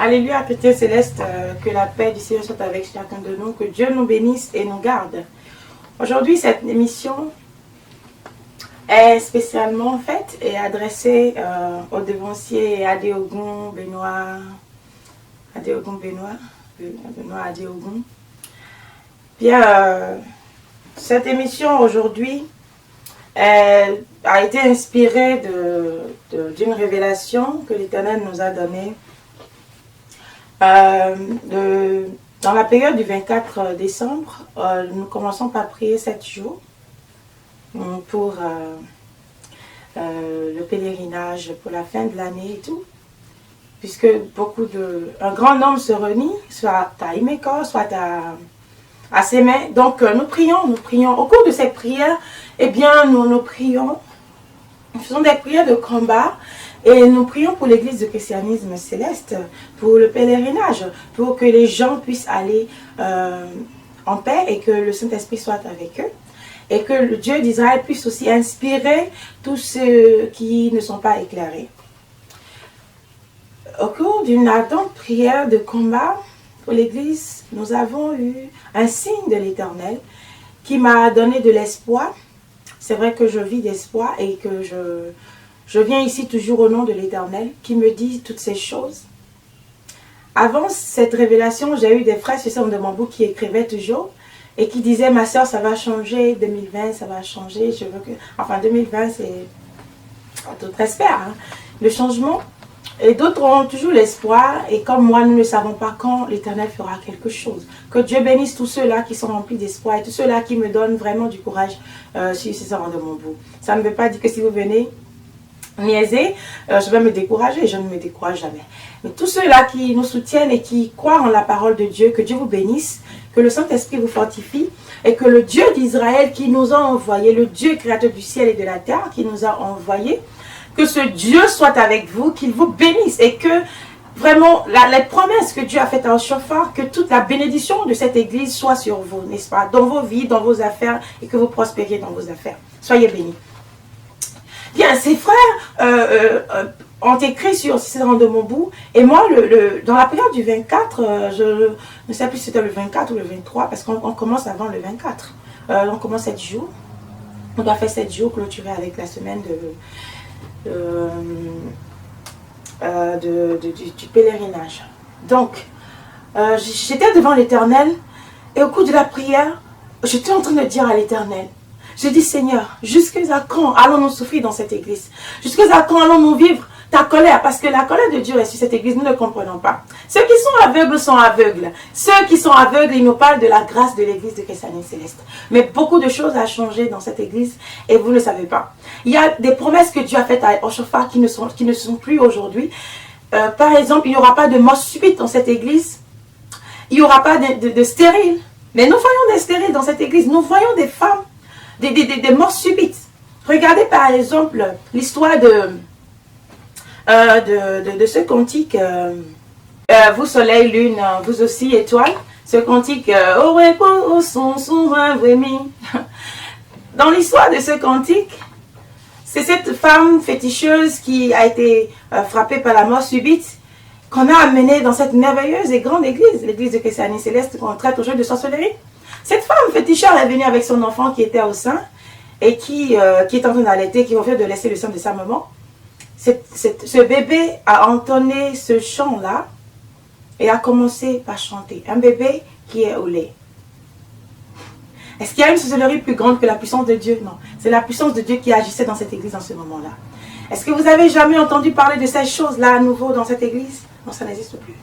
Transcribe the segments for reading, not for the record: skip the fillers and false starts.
Alléluia, chrétien céleste, que la paix du Seigneur soit avec chacun de nous, que Dieu nous bénisse et nous garde. Aujourd'hui, cette émission est spécialement faite et adressée aux devanciers Adéogun Benoît Adéogun. Bien, cette émission aujourd'hui a été inspirée d'une révélation que l'Éternel nous a donnée dans la période du 24 décembre. Nous commençons par prier 7 jours pour le pèlerinage, pour la fin de l'année et tout, puisque un grand nombre se réunit, soit à Imeko, soit à Sémé. Donc nous prions. Au cours de cette prière, eh bien, nous prions, nous faisons des prières de combat et nous prions pour l'église de christianisme céleste, pour le pèlerinage, pour que les gens puissent aller en paix et que le Saint-Esprit soit avec eux. Et que le Dieu d'Israël puisse aussi inspirer tous ceux qui ne sont pas éclairés. Au cours d'une ardente prière de combat pour l'Église, nous avons eu un signe de l'Éternel qui m'a donné de l'espoir. C'est vrai que je vis d'espoir et que je viens ici toujours au nom de l'Éternel qui me dit toutes ces choses. Avant cette révélation, j'ai eu des frères sur de mon bout qui écrivaient toujours et qui disaient, ma soeur, ça va changer, 2020, ça va changer, je veux que... Enfin, 2020, c'est... D'autres espèrent, hein, le changement. Et d'autres ont toujours l'espoir, et comme moi, nous ne savons pas quand l'Éternel fera quelque chose. Que Dieu bénisse tous ceux-là qui sont remplis d'espoir, et tous ceux-là qui me donnent vraiment du courage sur ces heures de mon bout. Ça ne veut pas dire que si vous venez niaiser, je vais me décourager, je ne me décourage jamais. Mais tous ceux-là qui nous soutiennent et qui croient en la parole de Dieu, que Dieu vous bénisse, que le Saint-Esprit vous fortifie et que le Dieu d'Israël qui nous a envoyés, le Dieu créateur du ciel et de la terre qui nous a envoyés, que ce Dieu soit avec vous, qu'il vous bénisse et que vraiment les promesses que Dieu a faites en chauffard, que toute la bénédiction de cette église soit sur vous, n'est-ce pas, dans vos vies, dans vos affaires et que vous prospériez dans vos affaires. Soyez bénis. Bien, ces frères ont écrit sur Cicéron de Montbout, et moi, dans la période du 24, je ne sais plus si c'était le 24 ou le 23, parce qu'on commence avant le 24. On commence 7 jours. On doit faire 7 jours clôturés avec la semaine du pèlerinage. Donc, j'étais devant l'Éternel, et au cours de la prière, j'étais en train de dire à l'Éternel, je dis, Seigneur, jusqu'à quand allons-nous souffrir dans cette église? Jusqu'à quand allons-nous vivre ta colère? Parce que la colère de Dieu est sur cette église, nous ne comprenons pas. Ceux qui sont aveugles sont aveugles. Ceux qui sont aveugles, ils nous parlent de la grâce de l'église de christianisme céleste. Mais beaucoup de choses ont changé dans cette église et vous ne le savez pas. Il y a des promesses que Dieu a faites à Chauffard qui ne sont plus aujourd'hui. Par exemple, il n'y aura pas de mort subite dans cette église. Il n'y aura pas de stériles. Mais nous voyons des stériles dans cette église. Nous voyons des femmes, des morts subites. Regardez par exemple l'histoire de ce cantique, vous soleil, lune, vous aussi étoiles, ce cantique, au repos, son vraiment. Dans l'histoire de ce cantique, c'est cette femme féticheuse qui a été frappée par la mort subite qu'on a amenée dans cette merveilleuse et grande église, l'église de christianisme céleste qu'on traite aujourd'hui de sorcellerie. Cette femme féticheur est venue avec son enfant qui était au sein et qui est en train d'allaiter, qui refuse de laisser le sein de sa maman. Ce bébé a entonné ce chant-là et a commencé par chanter. Un bébé qui est au lait. Est-ce qu'il y a une sorcellerie plus grande que la puissance de Dieu? Non. C'est la puissance de Dieu qui agissait dans cette église en ce moment-là. Est-ce que vous avez jamais entendu parler de ces choses-là à nouveau dans cette église? Non, ça n'existe plus.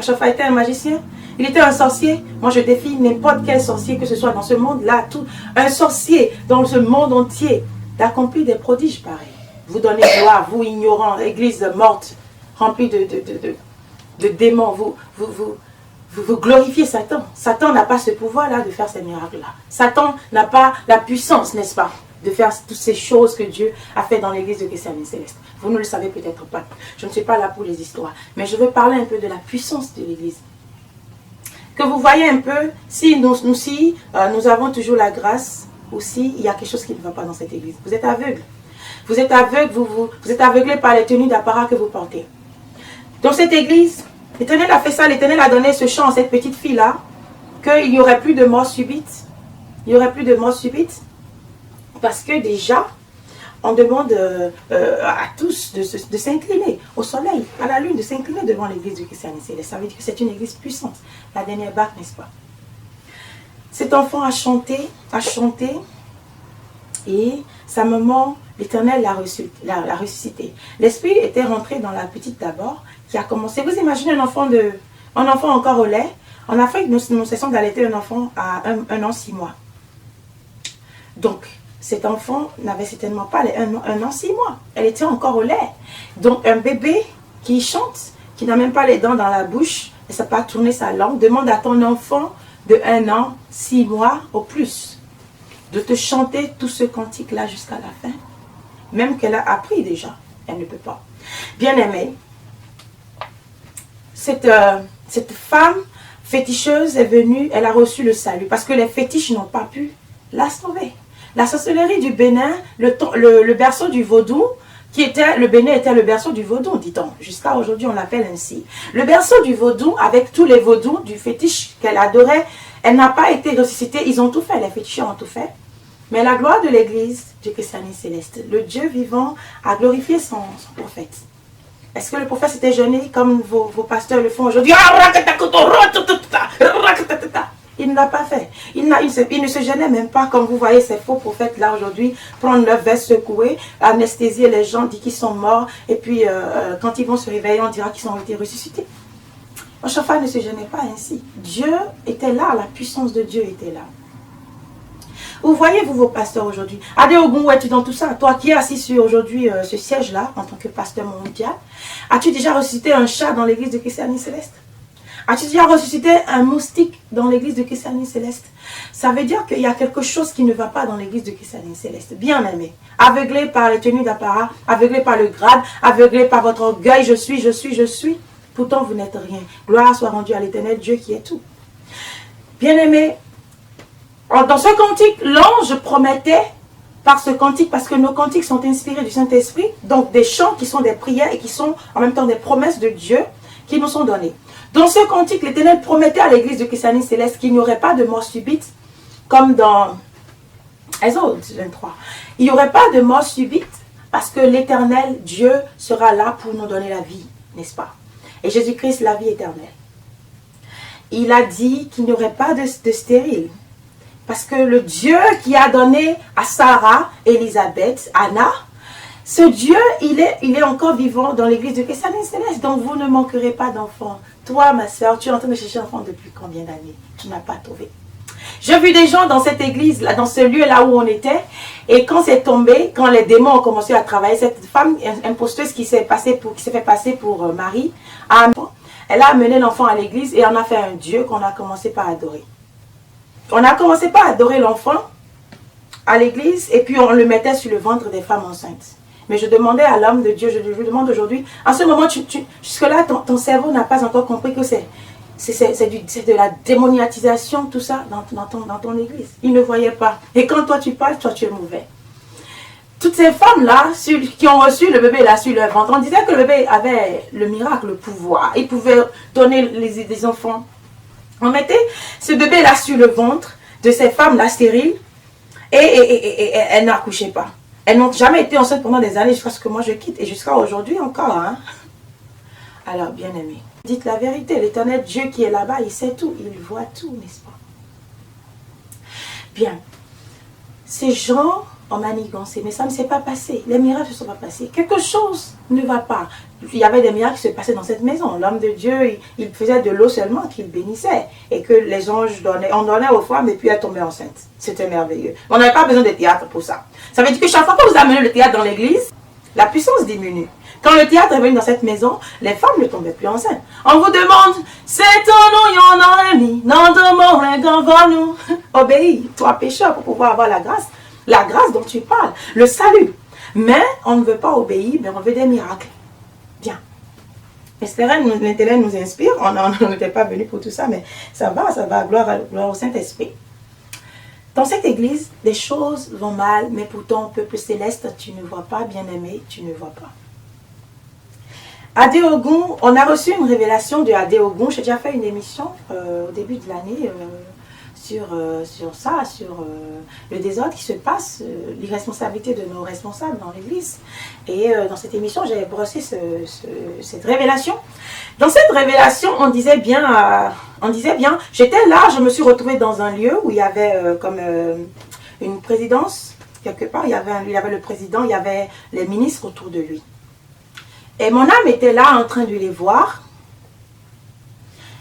Chauffard était un magicien, il était un sorcier. Moi, je défie n'importe quel sorcier, que ce soit dans ce monde-là, un sorcier dans ce monde entier, d'accomplir des prodiges pareils. Vous donnez gloire, vous ignorants, église morte, remplie de démons, vous glorifiez Satan. Satan n'a pas ce pouvoir-là de faire ces miracles-là. Satan n'a pas la puissance, n'est-ce pas, de faire toutes ces choses que Dieu a fait dans l'église de christianisme céleste. Vous ne le savez peut-être pas. Je ne suis pas là pour les histoires. Mais je veux parler un peu de la puissance de l'église. Que vous voyez un peu, si nous avons toujours la grâce, ou si il y a quelque chose qui ne va pas dans cette église. Vous êtes aveugle. Vous êtes aveugle, vous êtes aveuglé par les tenues d'apparat que vous portez. Dans cette église, L'Éternel a fait ça, l'Éternel a donné ce chant à cette petite fille-là, qu'il n'y aurait plus de mort subite. Il n'y aurait plus de mort subite. Parce que déjà, on demande à tous de s'incliner au soleil, à la lune, de s'incliner devant l'église du Christ Céleste. Ça veut dire que c'est une église puissante. La dernière barque, n'est-ce pas? Cet enfant a chanté, et sa maman, l'Éternel l'a ressuscité. L'esprit était rentré dans la petite d'abord, qui a commencé. Vous imaginez un enfant encore au lait. En Afrique, nous cessons d'allaiter un enfant à 1 an, 6 mois. Donc, cet enfant n'avait certainement pas 1 an, 6 mois. Elle était encore au lait. Donc, un bébé qui chante, qui n'a même pas les dents dans la bouche, et ne sait pas tourner sa langue, demande à ton enfant de 1 an, 6 mois au plus, de te chanter tout ce cantique-là jusqu'à la fin. Même qu'elle a appris déjà. Elle ne peut pas. Bien-aimée, cette femme féticheuse est venue, elle a reçu le salut, parce que les fétiches n'ont pas pu la sauver. La sorcellerie du Bénin, le berceau du vaudou, le Bénin était le berceau du vaudou, dit-on. Jusqu'à aujourd'hui, on l'appelle ainsi. Le berceau du vaudou, avec tous les vaudous du fétiche qu'elle adorait, elle n'a pas été ressuscitée. Ils ont tout fait, les féticheurs ont tout fait. Mais la gloire de l'église du Christianisme céleste, le Dieu vivant, a glorifié son prophète. Est-ce que le prophète s'était gêné comme vos pasteurs le font aujourd'hui? Il ne l'a pas fait. Il ne se gênait même pas, comme vous voyez ces faux prophètes là aujourd'hui, prendre leur veste secouée, anesthésier les gens, dire qu'ils sont morts, et puis quand ils vont se réveiller, on dira qu'ils ont été ressuscités. Oshaphat ne se gênait pas ainsi. Dieu était là, la puissance de Dieu était là. Vous voyez, vous, vos pasteurs aujourd'hui. Adéogun, où es-tu dans tout ça? Toi qui es assis sur aujourd'hui ce siège-là, en tant que pasteur mondial, as-tu déjà ressuscité un chat dans l'église de Christianisme céleste? As-tu déjà ressuscité un moustique dans l'église de Christianisme céleste? Ça veut dire qu'il y a quelque chose qui ne va pas dans l'église de Christianisme céleste. Bien aimé. Aveuglé par les tenues d'apparat, aveuglé par le grade, aveuglé par votre orgueil, je suis. Pourtant, vous n'êtes rien. Gloire soit rendue à l'Éternel, Dieu qui est tout. Bien aimé. Dans ce cantique, l'ange promettait par ce cantique, parce que nos cantiques sont inspirés du Saint-Esprit, donc des chants qui sont des prières et qui sont en même temps des promesses de Dieu qui nous sont données. Dans ce cantique, l'Éternel promettait à l'église de Christianisme céleste qu'il n'y aurait pas de mort subite, comme dans Exode 23. Il n'y aurait pas de mort subite parce que l'Éternel, Dieu, sera là pour nous donner la vie, n'est-ce pas? Et Jésus-Christ, la vie éternelle. Il a dit qu'il n'y aurait pas de stérile. Parce que le Dieu qui a donné à Sarah, Élisabeth, Anna, ce Dieu, il est encore vivant dans l'église de Christianisme céleste. Donc vous ne manquerez pas d'enfants. Toi, ma soeur, tu es en train de chercher un enfant depuis combien d'années? Tu n'as pas trouvé. J'ai vu des gens dans cette église, là, dans ce lieu-là où on était. Et quand c'est tombé, quand les démons ont commencé à travailler, cette femme imposteuse qui s'est fait passer pour Marie, elle a amené l'enfant à l'église et en a fait un Dieu qu'on a commencé par adorer. On a commencé par adorer l'enfant à l'église et puis on le mettait sur le ventre des femmes enceintes. Mais je demandais à l'homme de Dieu, je lui demande aujourd'hui, en ce moment, jusque-là, ton cerveau n'a pas encore compris que c'est de la démoniatisation, tout ça, dans ton église. Il ne voyait pas. Et quand toi tu parles, toi tu es mauvais. Toutes ces femmes-là, qui ont reçu le bébé là sur leur ventre, on disait que le bébé avait le miracle, le pouvoir. Il pouvait donner des enfants. On mettait ce bébé-là sur le ventre de ces femmes-là stériles et elles n'accouchaient pas. Elles n'ont jamais été enceintes pendant des années jusqu'à ce que moi je quitte et jusqu'à aujourd'hui encore. Hein? Alors, bien aimé, dites la vérité. L'Éternel Dieu qui est là-bas, il sait tout, il voit tout, n'est-ce pas? Bien. Ces gens ont manigancé, mais ça ne s'est pas passé. Les miracles ne se sont pas passés. Quelque chose ne va pas. Il y avait des miracles qui se passaient dans cette maison. L'homme de Dieu, il faisait de l'eau seulement qu'il bénissait. Et que les anges donnaient, on donnait aux femmes et puis elles tombaient enceintes. C'était merveilleux. On n'avait pas besoin de théâtre pour ça. Ça veut dire que chaque fois que vous amenez le théâtre dans l'église, la puissance diminue. Quand le théâtre est venu dans cette maison, les femmes ne tombaient plus enceintes. On vous demande, c'est ton nom, y'en a mis, non de mon règne, nous. Obéis, toi pécheur, pour pouvoir avoir la grâce dont tu parles, le salut. Mais on ne veut pas obéir, mais on veut des miracles. Bien. L'Éternel nous inspire, on n'était pas venu pour tout ça, mais ça va, gloire au Saint-Esprit. Dans cette église, les choses vont mal, mais pour ton peuple céleste, tu ne vois pas, bien-aimé, tu ne vois pas. Adéogun, on a reçu une révélation de Adéogun. J'ai déjà fait une émission au début de l'année sur ça, sur le désordre qui se passe, l'irresponsabilité de nos responsables dans l'église. Et dans cette émission, j'ai brossé cette révélation. Dans cette révélation, on disait bien, j'étais là, je me suis retrouvée dans un lieu où il y avait comme une présidence, quelque part, il y avait le président, il y avait les ministres autour de lui. Et mon âme était là en train de les voir.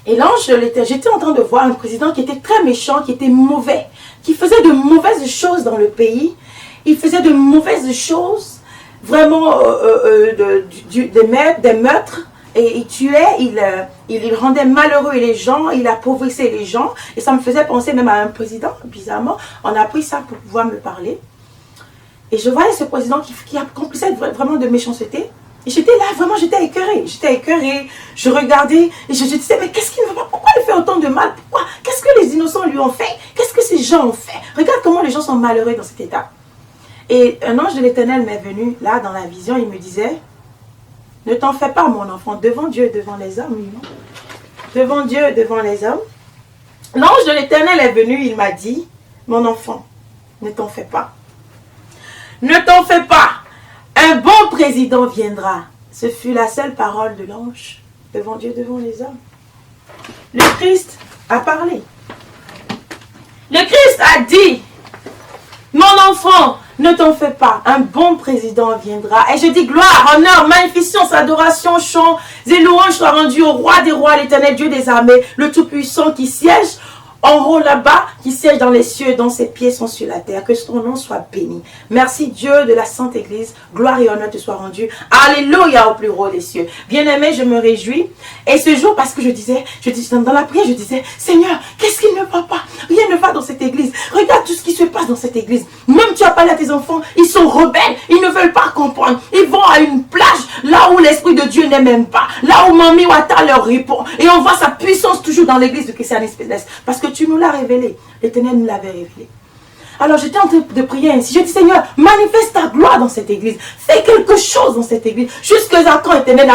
Et là, j'étais en train de voir un président qui était très méchant, qui était mauvais, qui faisait de mauvaises choses dans le pays. Il faisait de mauvaises choses, vraiment des meurtres. Et il tuait, il rendait malheureux les gens, il appauvrissait les gens. Et ça me faisait penser même à un président, bizarrement. On a pris ça pour pouvoir me parler. Et je voyais ce président qui accomplissait vraiment de méchanceté. Et j'étais là, vraiment, j'étais écœurée. Je regardais et je disais, mais qu'est-ce qu'il ne va pas? Pourquoi il fait autant de mal? Pourquoi? Qu'est-ce que les innocents lui ont fait? Qu'est-ce que ces gens ont fait? Regarde comment les gens sont malheureux dans cet état. Et un ange de l'Éternel m'est venu, là, dans la vision, il me disait, ne t'en fais pas, mon enfant, devant Dieu, devant les hommes. Devant Dieu, devant les hommes. L'ange de l'Éternel est venu, il m'a dit, mon enfant, ne t'en fais pas. Ne t'en fais pas. Un bon président viendra. Ce fut la seule parole de l'ange devant Dieu, devant les hommes. Le Christ a parlé. Le Christ a dit, mon enfant, ne t'en fais pas, un bon président viendra. Et je dis gloire, honneur, magnificence, adoration, chant et louange soient rendus au roi des rois, l'Éternel Dieu des armées, le Tout-Puissant qui siège en haut là-bas, qui siège dans les cieux, dont ses pieds sont sur la terre. Que son nom soit béni. Merci Dieu de la Sainte Église. Gloire et honneur te soient rendus. Alléluia au plus haut des cieux. Bien-aimé, je me réjouis. Et ce jour, parce que je disais, dans la prière, je disais, Seigneur, qu'est-ce qui ne va pas? Rien ne va dans cette église. Regarde tout ce qui se passe dans cette église. Même tu as parlé à tes enfants, ils sont rebelles. Ils ne veulent pas comprendre. Ils vont à une plage, là où l'Esprit de Dieu n'est même pas. Là où Mami Wata leur répond. Et on voit sa puissance toujours dans l'église de Christianisme. Parce que tu nous l'as révélé. L'Éternel nous l'avait révélé. Alors j'étais en train de prier ainsi. Je dis, Seigneur, manifeste ta gloire dans cette église. Fais quelque chose dans cette église. Jusqu'à quand, Éternel,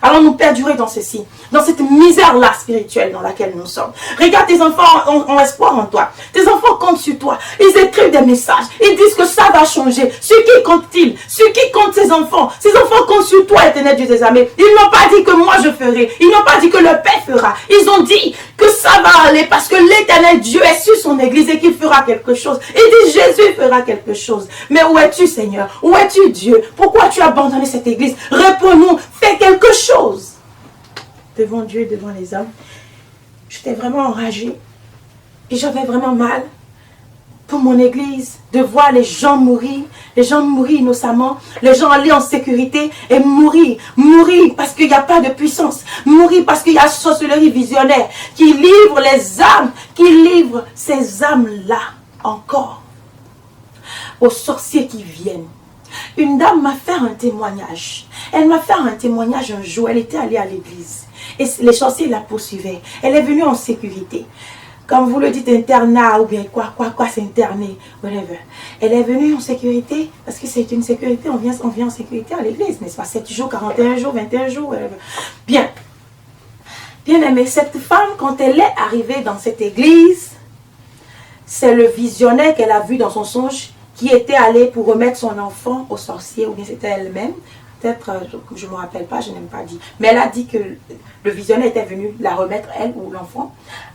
allons-nous perdurer dans ceci, dans cette misère-là spirituelle dans laquelle nous sommes. Regarde, tes enfants ont espoir en toi. Tes enfants comptent sur toi. Ils écrivent des messages. Ils disent que ça va changer. Sur qui comptent-ils? Sur qui comptent ces enfants? Ces enfants comptent sur toi, Éternel Dieu des armées. Ils n'ont pas dit que moi je ferai. Ils n'ont pas dit que le Père fera. Ils ont dit que ça va aller parce que l'Éternel Dieu est sur son église et qu'il fera quelque chose. Il dit Jésus fera quelque chose. Mais où es-tu, Seigneur? Où es-tu, Dieu? Pourquoi tu as abandonné cette église? Réponds-nous. Fais quelque chose. Devant Dieu, devant les hommes, j'étais vraiment enragée. Et j'avais vraiment mal pour mon église, de voir les gens mourir innocemment, les gens aller en sécurité et mourir parce qu'il n'y a pas de puissance, mourir parce qu'il y a une sorcellerie visionnaire qui livre les âmes, qui livre ces âmes-là encore aux sorciers qui viennent. Une dame m'a fait un témoignage. Elle m'a fait un témoignage un jour, elle était allée à l'église et les sorciers la poursuivaient. Elle est venue en sécurité. Comme vous le dites, internat ou bien quoi, c'est interné, whatever. Elle est venue en sécurité, parce que c'est une sécurité, on vient en sécurité à l'église, n'est-ce pas? 7 jours, 41 jours, 21 jours, whatever. Bien aimé, cette femme, quand elle est arrivée dans cette église, c'est le visionnaire qu'elle a vu dans son songe, qui était allé pour remettre son enfant au sorcier, ou bien c'était elle-même. Peut-être, je ne me rappelle pas, je n'ai pas dit. Mais elle a dit que le visionnaire était venu la remettre, elle ou l'enfant,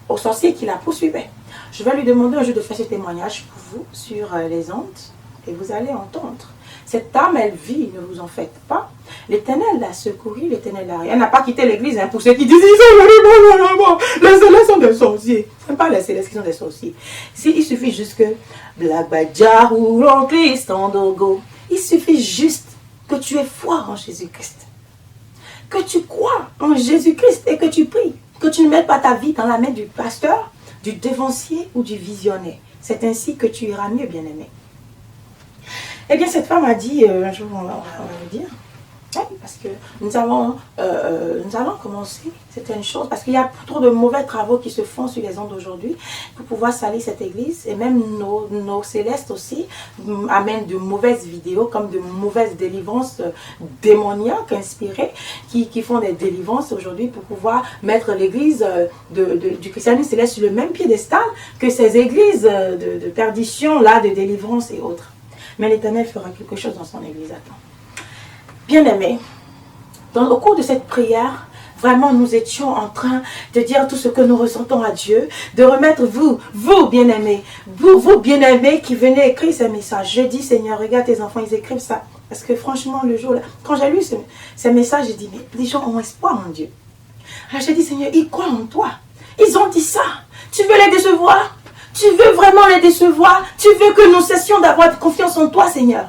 au sorcier qui la poursuivait. Je vais lui demander un jour de faire ce témoignage pour vous sur les ondes et vous allez entendre. Cette dame, elle vit, ne vous en faites pas. L'Éternel l'a secourue, l'Éternel l'a... Elle n'a pas quitté l'église, hein, pour ceux qui disent les célestes sont des sorciers. Ce n'est pas les célestes qui sont des sorciers. Il suffit juste que Blagbadjar ou l'Oncle Standogo, il suffit juste que tu aies foi en Jésus-Christ, que tu crois en Jésus-Christ et que tu pries, que tu ne mettes pas ta vie dans la main du pasteur, du devancier ou du visionnaire. C'est ainsi que tu iras mieux, bien-aimé. Eh bien, cette femme a dit, un jour, on va le dire, Oui, parce que nous allons commencer certaines choses, parce qu'il y a trop de mauvais travaux qui se font sur les ondes aujourd'hui pour pouvoir salir cette église, et même nos célestes aussi amènent de mauvaises vidéos, comme de mauvaises délivrances démoniaques inspirées, qui font des délivrances aujourd'hui pour pouvoir mettre l'église du christianisme céleste sur le même piédestal que ces églises de perdition, là, de délivrance et autres. Mais l'Éternel fera quelque chose dans son église, attends. Bien-aimés, au cours de cette prière, vraiment nous étions en train de dire tout ce que nous ressentons à Dieu, de remettre vous bien-aimés, vous bien-aimés qui venez écrire ces messages. Je dis, Seigneur, regarde tes enfants, ils écrivent ça. Parce que franchement, le jour, quand j'ai lu ces messages, j'ai dit, mais les gens ont espoir en Dieu. Alors j'ai dit, Seigneur, ils croient en toi. Ils ont dit ça. Tu veux les décevoir? Tu veux vraiment les décevoir? Tu veux que nous cessions d'avoir confiance en toi, Seigneur?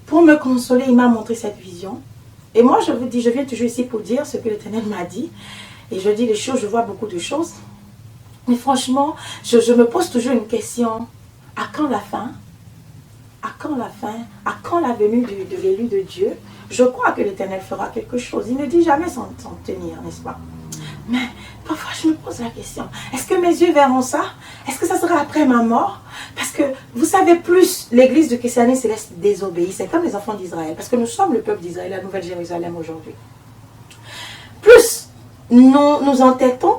Pour me consoler, il m'a montré cette vision. Et moi, je vous dis, je viens toujours ici pour dire ce que l'Éternel m'a dit. Et je dis les choses, je vois beaucoup de choses. Mais franchement, je me pose toujours une question. À quand la fin? À quand la fin? À quand la venue de l'élu de Dieu? Je crois que l'Éternel fera quelque chose. Il ne dit jamais sans tenir, n'est-ce pas? Mais parfois, je me pose la question. Est-ce que mes yeux verront ça? Est-ce que ça sera après ma mort? Parce que, vous savez, plus l'église de christianisme céleste désobéit, c'est comme les enfants d'Israël. Parce que nous sommes le peuple d'Israël, la Nouvelle Jérusalem aujourd'hui. Plus nous entêtons,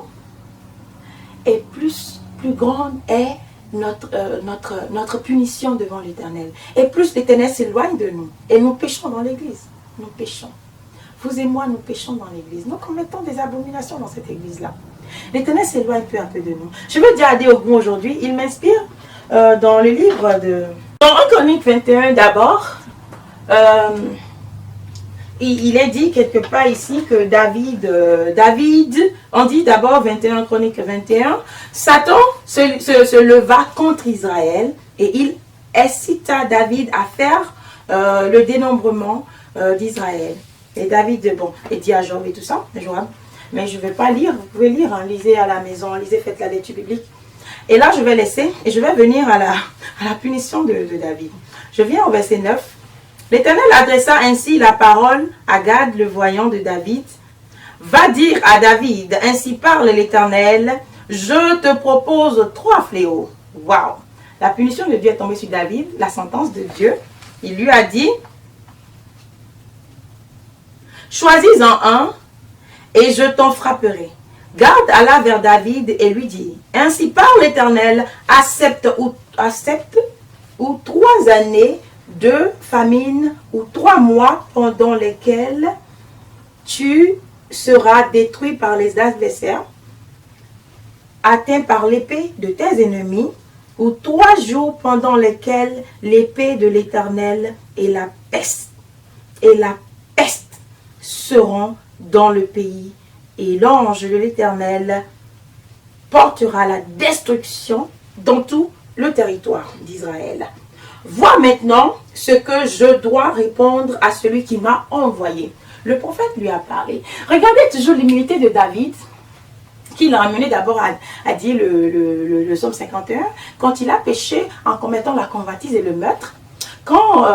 et plus grande est notre punition devant l'Éternel. Et plus l'Éternel s'éloigne de nous. Et nous péchons dans l'église. Nous péchons. Vous et moi, nous péchons dans l'église. Nous commettons des abominations dans cette église-là. L'Éternel s'éloigne peu à peu de nous. Je veux dire à Déogun aujourd'hui, il m'inspire dans le livre de... Dans 1 Chronique 21 d'abord, il est dit quelque part ici que David, on dit d'abord 21 Chronique 21, Satan se leva contre Israël et il incita David à faire le dénombrement d'Israël. Et David, bon, il dit à Joab et tout ça, Joab, mais je ne vais pas lire, vous pouvez lire, hein, lisez à la maison, lisez, faites la lecture biblique. Et là, je vais laisser, et je vais venir à la punition de David. Je viens au verset 9. L'Éternel adressa ainsi la parole à Gad, le voyant de David. Va dire à David, ainsi parle l'Éternel, je te propose 3 fléaux. Waouh! La punition de Dieu est tombée sur David, la sentence de Dieu. Il lui a dit, choisis-en un et je t'en frapperai. Gad alla vers David et lui dit, ainsi parle l'Éternel, accepte ou 3 années de famine ou 3 mois pendant lesquels tu seras détruit par les adversaires, atteint par l'épée de tes ennemis, ou 3 jours pendant lesquels l'épée de l'Éternel et la peste seront dans le pays, et l'ange de l'Éternel portera la destruction dans tout le territoire d'Israël. Vois maintenant ce que je dois répondre à celui qui m'a envoyé. Le prophète lui a parlé. Regardez toujours l'humilité de David, qui l'a amené d'abord à dire le psaume 51, quand il a péché en commettant la convoitise et le meurtre. Quand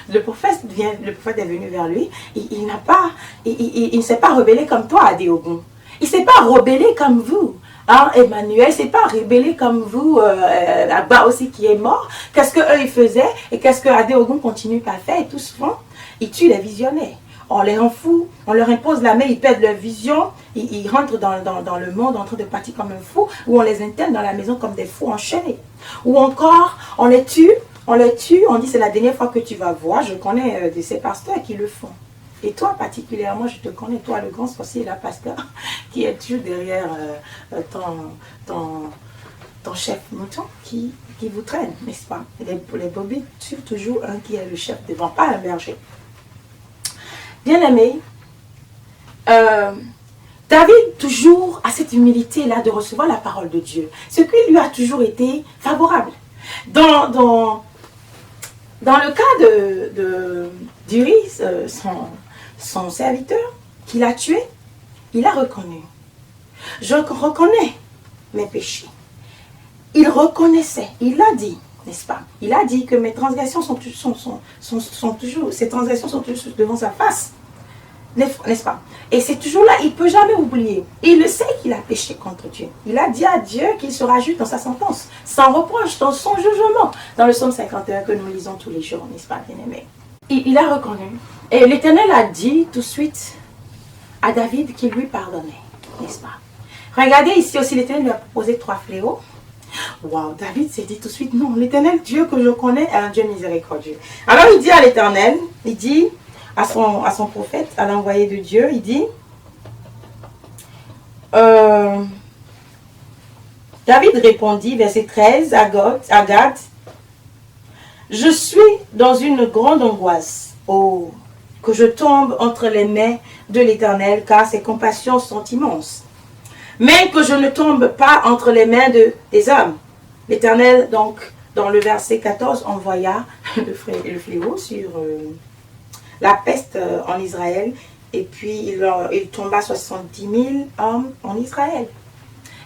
le prophète est venu vers lui, il ne s'est pas rebellé comme toi, Adéogun. Il ne s'est pas rebellé comme vous. Hein, Emmanuel, c'est pas rébellé comme vous, Abba aussi qui est mort. Qu'est-ce qu'eux ils faisaient et qu'est-ce que Adéogun continue à faire? Et tout souvent, ils tuent les visionnaires. On les rend fous, on leur impose la main, ils perdent leur vision, ils rentrent dans le monde en train de partir comme un fou, ou on les interne dans la maison comme des fous enchaînés. Ou encore, on les tue, on dit c'est la dernière fois que tu vas voir. Je connais de ces pasteurs qui le font. Et toi particulièrement, je te connais, toi le grand sorcier, la pasteur, qui est toujours derrière ton chef mouton qui vous traîne, n'est-ce pas? Les brebis tuent toujours un qui est le chef devant, pas un berger. Bien-aimé, David toujours a cette humilité-là de recevoir la parole de Dieu. Ce qui lui a toujours été favorable. Dans le cas d'Uris, son serviteur, qu'il a tué, il a reconnu. Je reconnais mes péchés. Il reconnaissait, il l'a dit. n'est-ce pas? Il a dit que mes transgressions sont toujours, ces transgressions sont toujours devant sa face, n'est-ce pas? Et c'est toujours là, il ne peut jamais oublier. Il le sait qu'il a péché contre Dieu. Il a dit à Dieu qu'il sera juste dans sa sentence, sans reproche, dans son jugement. Dans le psaume 51 que nous lisons tous les jours, n'est-ce pas, bien-aimé? Il a reconnu. Et l'Éternel a dit tout de suite à David qu'il lui pardonnait, n'est-ce pas? Regardez ici aussi, l'Éternel lui a proposé 3 fléaux. Waouh, David s'est dit tout de suite, non, l'Éternel Dieu que je connais est un Dieu miséricordieux. Alors il dit à l'Éternel, il dit à son prophète, à l'envoyé de Dieu, il dit, David répondit, verset 13, à Gad, je suis dans une grande angoisse, oh, que je tombe entre les mains de l'Éternel, car ses compassions sont immenses. Mais que je ne tombe pas entre les mains des hommes. L'Éternel, donc, dans le verset 14, envoya le fléau sur la peste en Israël. Et puis, il tomba 70 000 hommes en Israël.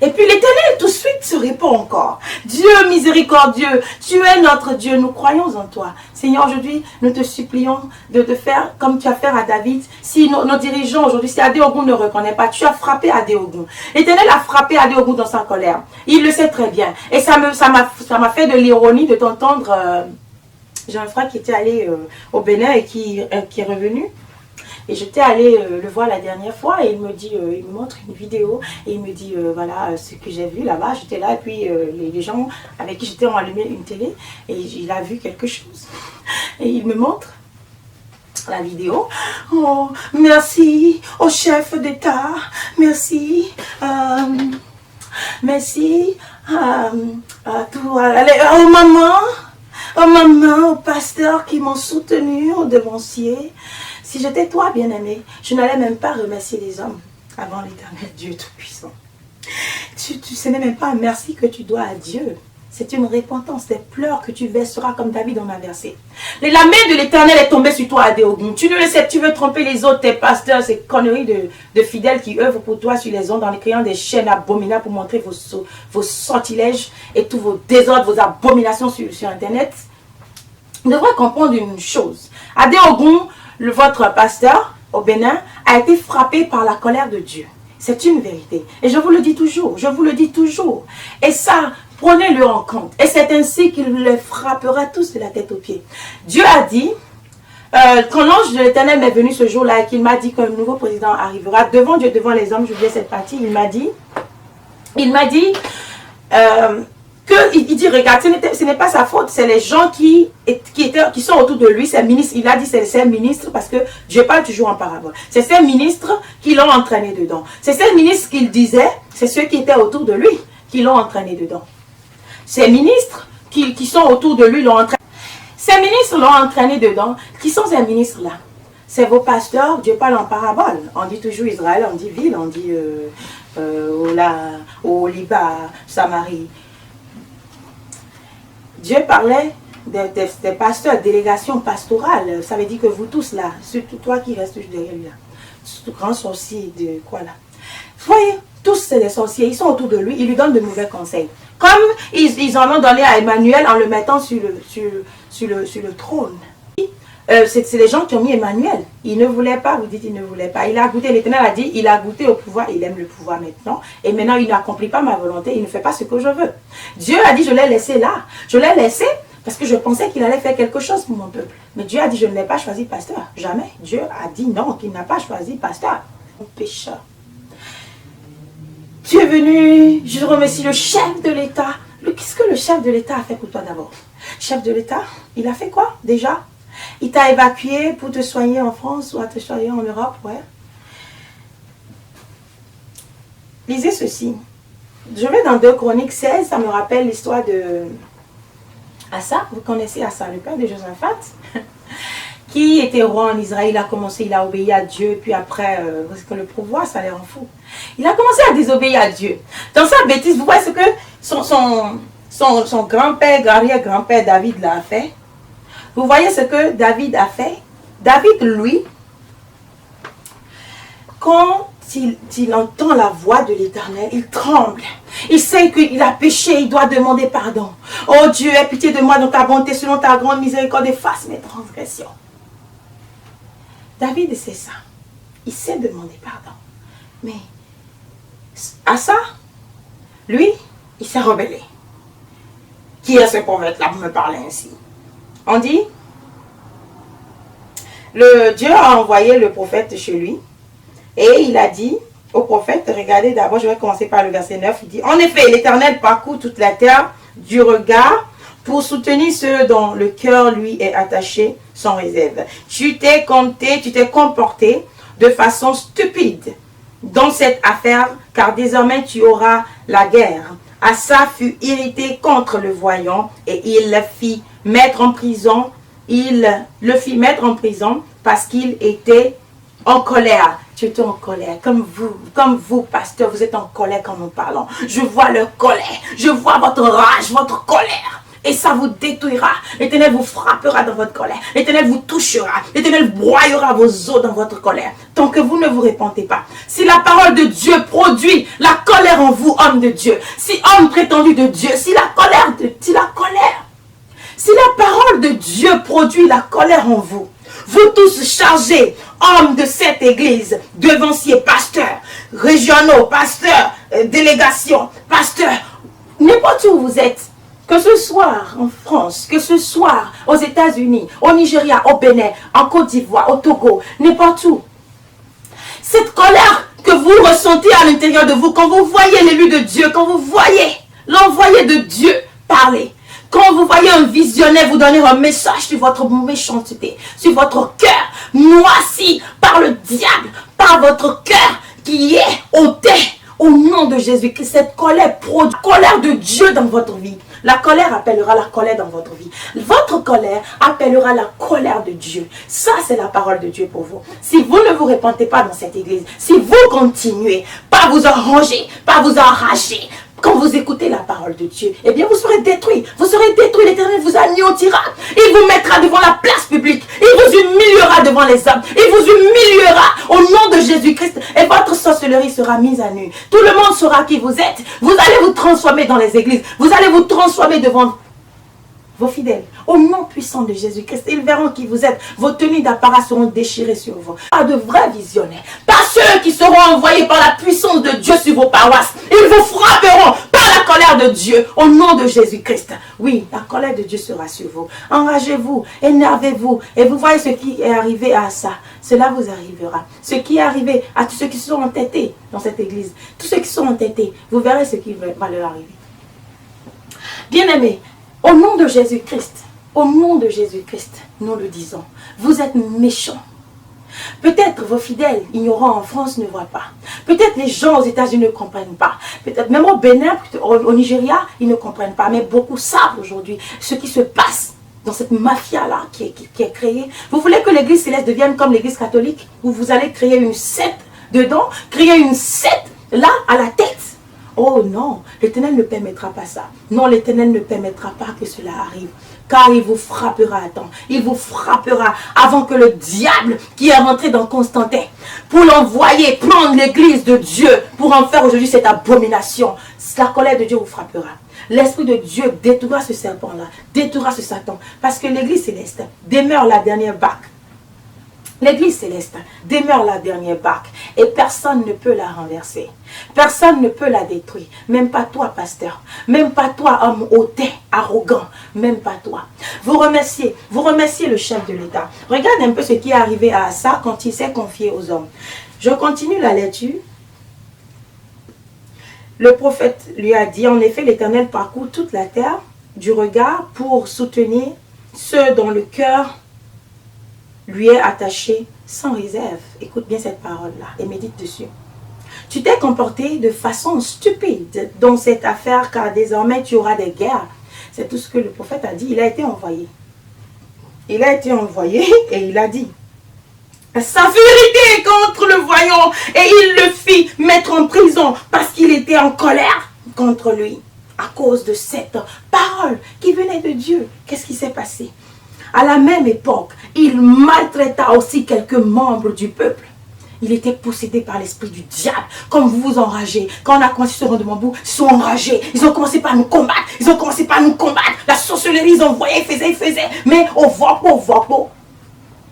Et puis l'Éternel tout de suite se répond encore. Dieu miséricordieux, tu es notre Dieu, nous croyons en toi. Seigneur, aujourd'hui, nous te supplions de faire comme tu as fait à David. Si nos dirigeants aujourd'hui, si Adéogun ne reconnaît pas, tu as frappé Adéogun. L'Éternel a frappé Adéogun dans sa colère. Il le sait très bien. Et ça m'a fait de l'ironie de t'entendre. J'ai un frère qui était allé au Bénin et qui est revenu. Et j'étais allée le voir la dernière fois et il me dit, il me montre une vidéo et il me dit, voilà ce que j'ai vu là-bas. J'étais là et puis les gens avec qui j'étais ont allumé une télé et il a vu quelque chose. Et il me montre la vidéo. Oh, merci au chef d'État, merci, merci à aux mamans, aux pasteurs qui m'ont soutenu, aux devanciers. Si j'étais toi, bien-aimé, je n'allais même pas remercier les hommes avant l'Éternel Dieu Tout-Puissant. Ce n'est même pas un merci que tu dois à Dieu. C'est une repentance, des pleurs que tu verseras comme David en a versé. La main de l'Éternel est tombée sur toi, Adéogun. Tu ne le sais, tu veux tromper les autres, tes pasteurs, ces conneries de fidèles qui œuvrent pour toi sur les ondes en créant des chaînes abominables pour montrer vos sortilèges et tous vos désordres, vos abominations sur Internet. Vous devrez comprendre une chose. Adéogun, votre pasteur au Bénin, a été frappé par la colère de Dieu. C'est une vérité. Et je vous le dis toujours, je vous le dis toujours. Et ça, prenez-le en compte. Et c'est ainsi qu'il les frappera tous de la tête aux pieds. Dieu a dit, quand l'ange de l'Éternel m'est venu ce jour-là et qu'il m'a dit qu'un nouveau président arrivera devant Dieu, devant les hommes, j'oubliais cette partie, il m'a dit, il dit, regarde, ce n'est pas sa faute, c'est les gens qui sont autour de lui, ces ministres. Il a dit c'est ces ministres parce que Dieu parle toujours en parabole. C'est ces ministres qui l'ont entraîné dedans. C'est ces ministres qu'il disait, c'est ceux qui étaient autour de lui qui l'ont entraîné dedans. Ces ministres qui sont autour de lui l'ont entraîné. Ces ministres l'ont entraîné dedans. Qui sont ces ministres-là? C'est vos pasteurs, Dieu parle en parabole. On dit toujours Israël, on dit ville, on dit au Liban, Samarie. Dieu parlait des pasteurs, délégation pastorale. Ça veut dire que vous tous là, surtout toi qui restes derrière lui là, ce grand sorcier de quoi là. Vous voyez, tous c'est des sorciers, ils sont autour de lui, ils lui donnent de mauvais conseils. Comme ils en ont donné à Emmanuel en le mettant sur le trône. C'est les gens qui ont mis Emmanuel. Il ne voulait pas, vous dites il ne voulait pas. Il a goûté, l'Éternel a dit, il a goûté au pouvoir, il aime le pouvoir maintenant. Et maintenant il n'accomplit pas ma volonté, il ne fait pas ce que je veux. Dieu a dit, je l'ai laissé là. Je l'ai laissé parce que je pensais qu'il allait faire quelque chose pour mon peuple. Mais Dieu a dit, je ne l'ai pas choisi pasteur. Jamais. Dieu a dit non, qu'il n'a pas choisi pasteur. Mon pécheur. Tu es venu, je remercie le chef de l'État. Qu'est-ce que le chef de l'État a fait pour toi d'abord? Chef de l'État, il a fait quoi déjà? Il t'a évacué pour te soigner en France ou à te soigner en Europe, ouais. Lisez ceci. Je vais dans 2 Chroniques 16, ça me rappelle l'histoire de Asa. Vous connaissez Asa, le père de Josaphat, qui était roi en Israël. Il a obéi à Dieu, puis après, parce que le pouvoir, ça les rend fou. Il a commencé à désobéir à Dieu. Dans sa bêtise, vous voyez ce que son grand-père, arrière-grand-père David l'a fait. Vous voyez ce que David a fait? David, lui, quand il entend la voix de l'Éternel, il tremble. Il sait qu'il a péché, il doit demander pardon. Oh Dieu, aie pitié de moi dans ta bonté, selon ta grande miséricorde, efface mes transgressions. David sait ça. Il sait demander pardon. Mais à ça, lui, il s'est rebellé. Qui est ce prophète-là pour me parler ainsi? On dit, Dieu a envoyé le prophète chez lui et il a dit au prophète, regardez d'abord, je vais commencer par le verset 9, il dit, en effet, l'Éternel parcourt toute la terre du regard pour soutenir ceux dont le cœur lui est attaché sans réserve. Tu t'es comporté de façon stupide dans cette affaire, car désormais tu auras la guerre. Asa fut irrité contre le voyant et il le fit mettre en prison. Parce qu'il était en colère. Tu étais en colère, comme vous, pasteur, vous êtes en colère quand nous parlons. Je vois leur colère, je vois votre rage, votre colère. Et ça vous détruira. L'Éternel vous frappera dans votre colère. L'Éternel vous touchera. L'Éternel broyera vos os dans votre colère. Tant que vous ne vous repentez pas. Si la parole de Dieu produit la colère en vous, homme de Dieu. Si homme prétendu de Dieu. Si la parole de Dieu produit la colère en vous. Vous tous chargés, hommes de cette église, devanciers, pasteurs, régionaux, pasteurs, délégations, pasteurs, n'importe où vous êtes. Que ce soit en France, que ce soit aux États-Unis, au Nigeria, au Bénin, en Côte d'Ivoire, au Togo, n'importe où. Cette colère que vous ressentez à l'intérieur de vous, quand vous voyez l'élu de Dieu, quand vous voyez l'envoyé de Dieu parler, quand vous voyez un visionnaire vous donner un message sur votre méchanceté, sur votre cœur noirci par le diable, par votre cœur qui est ôté au nom de Jésus, que cette colère produit la colère de Dieu dans votre vie. La colère appellera la colère dans votre vie. Votre colère appellera la colère de Dieu. Ça, c'est la parole de Dieu pour vous. Si vous ne vous repentez pas dans cette église, si vous continuez, pas vous arranger, pas vous enrager, quand vous écoutez la parole de Dieu, eh bien vous serez détruits. Vous serez détruits, l'Éternel vous anéantira. Il vous mettra devant la place publique. Il vous humiliera devant les hommes. Il vous humiliera au nom de Jésus-Christ. Et votre sorcellerie sera mise à nu. Tout le monde saura qui vous êtes. Vous allez vous transformer dans les églises. Vous allez vous transformer devant vos fidèles. Au nom puissant de Jésus-Christ, ils verront qui vous êtes. Vos tenues d'apparat seront déchirées sur vous. Pas de vrais visionnaires. Pas ceux qui seront envoyés par la puissance de Dieu sur vos paroisses. Ils vous frapperont par la colère de Dieu. Au nom de Jésus-Christ. Oui, la colère de Dieu sera sur vous. Enragez-vous, énervez-vous. Et vous voyez ce qui est arrivé à ça. Cela vous arrivera. Ce qui est arrivé à tous ceux qui sont entêtés dans cette église. Tous ceux qui sont entêtés. Vous verrez ce qui va leur arriver. Bien-aimés, au nom de Jésus-Christ, nous le disons, vous êtes méchants. Peut-être vos fidèles ignorants en France ne voient pas. Peut-être les gens aux États-Unis ne comprennent pas. Peut-être même au Bénin, au Nigeria, ils ne comprennent pas. Mais beaucoup savent aujourd'hui ce qui se passe dans cette mafia-là qui est créée. Vous voulez que l'église céleste devienne comme l'église catholique, où vous allez créer une secte dedans, créer une secte là à la tête. Oh non, l'Éternel ne permettra pas ça. Non, l'Éternel ne permettra pas que cela arrive. Car il vous frappera à temps. Il vous frappera avant que le diable qui est rentré dans Constantin, pour l'envoyer prendre l'église de Dieu, pour en faire aujourd'hui cette abomination, la colère de Dieu vous frappera. L'Esprit de Dieu détruira ce serpent-là, détruira ce Satan. Parce que l'église céleste demeure la dernière barque. L'église céleste demeure la dernière barque et personne ne peut la renverser. Personne ne peut la détruire. Même pas toi, pasteur. Même pas toi, homme hautain, arrogant. Même pas toi. Vous remerciez le chef de l'État. Regarde un peu ce qui est arrivé à Asa quand il s'est confié aux hommes. Je continue la lecture. Le prophète lui a dit, en effet, l'Éternel parcourt toute la terre du regard pour soutenir ceux dont le cœur lui est attaché sans réserve. Écoute bien cette parole-là et médite dessus. Tu t'es comporté de façon stupide dans cette affaire, car désormais tu auras des guerres. C'est tout ce que le prophète a dit. Il a été envoyé. Il a été envoyé et il a dit. Sa vérité contre le voyant et il le fit mettre en prison parce qu'il était en colère contre lui. À cause de cette parole qui venait de Dieu. Qu'est-ce qui s'est passé? À la même époque, il maltraita aussi quelques membres du peuple. Il était possédé par l'esprit du diable. Comme vous vous enragez. Quand on a commencé ce rendement bout, ils sont enragés. Ils ont commencé par nous combattre. Ils ont commencé par nous combattre. La sorcellerie, ils envoyaient, ils faisaient. Mais au vopo.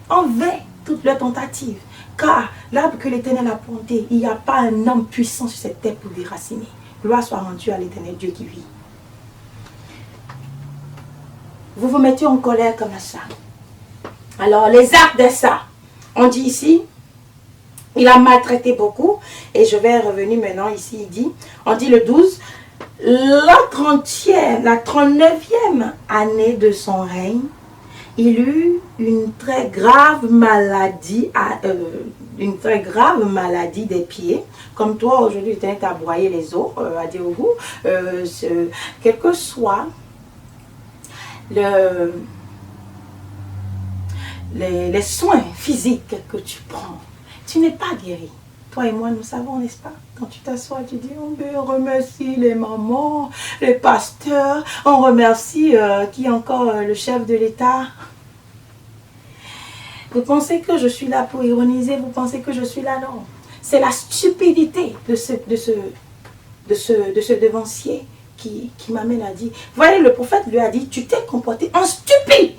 En vain, toutes leurs tentatives. Car l'arbre que l'Éternel a planté, il n'y a pas un homme puissant sur cette terre pour déraciner. Gloire soit rendue à l'Éternel Dieu qui vit. Vous vous mettez en colère comme ça. Alors, les actes de ça, on dit ici, il a maltraité beaucoup. Et je vais revenir maintenant ici, il dit, on dit le 12, la 39e année de son règne, il eut une très grave maladie, des pieds. Comme toi, aujourd'hui, tu as broyé les os, à dire au goût. Quel que soit les soins physiques que tu prends, tu n'es pas guéri. Toi et moi, nous savons, n'est-ce pas? Quand tu t'assois, tu dis, on remercie les mamans, les pasteurs, on remercie qui encore le chef de l'État. Vous pensez que je suis là pour ironiser, vous pensez que je suis là, non. C'est la stupidité de ce devancier qui m'amène à dire, voyez, le prophète lui a dit, tu t'es comporté en stupide.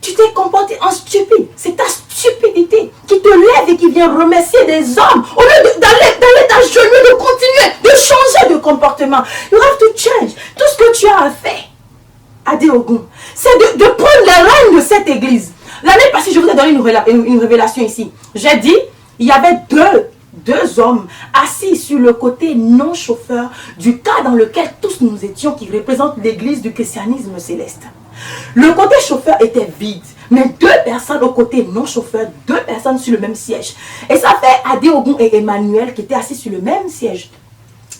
Tu t'es comporté en stupide. C'est ta stupidité qui te lève et qui vient remercier des hommes. Au lieu d'aller d'agenouiller, de continuer, de changer de comportement. You have to change. Tout ce que tu as à faire, Adéogun, c'est de prendre les rênes de cette église. L'année passée, je vous ai donné une révélation ici. J'ai dit, il y avait deux hommes assis sur le côté non chauffeur du cas dans lequel tous nous étions, qui représente l'église du christianisme céleste. Le côté chauffeur était vide, mais deux personnes au côté non chauffeur, deux personnes sur le même siège. Et ça fait Adéogun et Emmanuel qui étaient assis sur le même siège.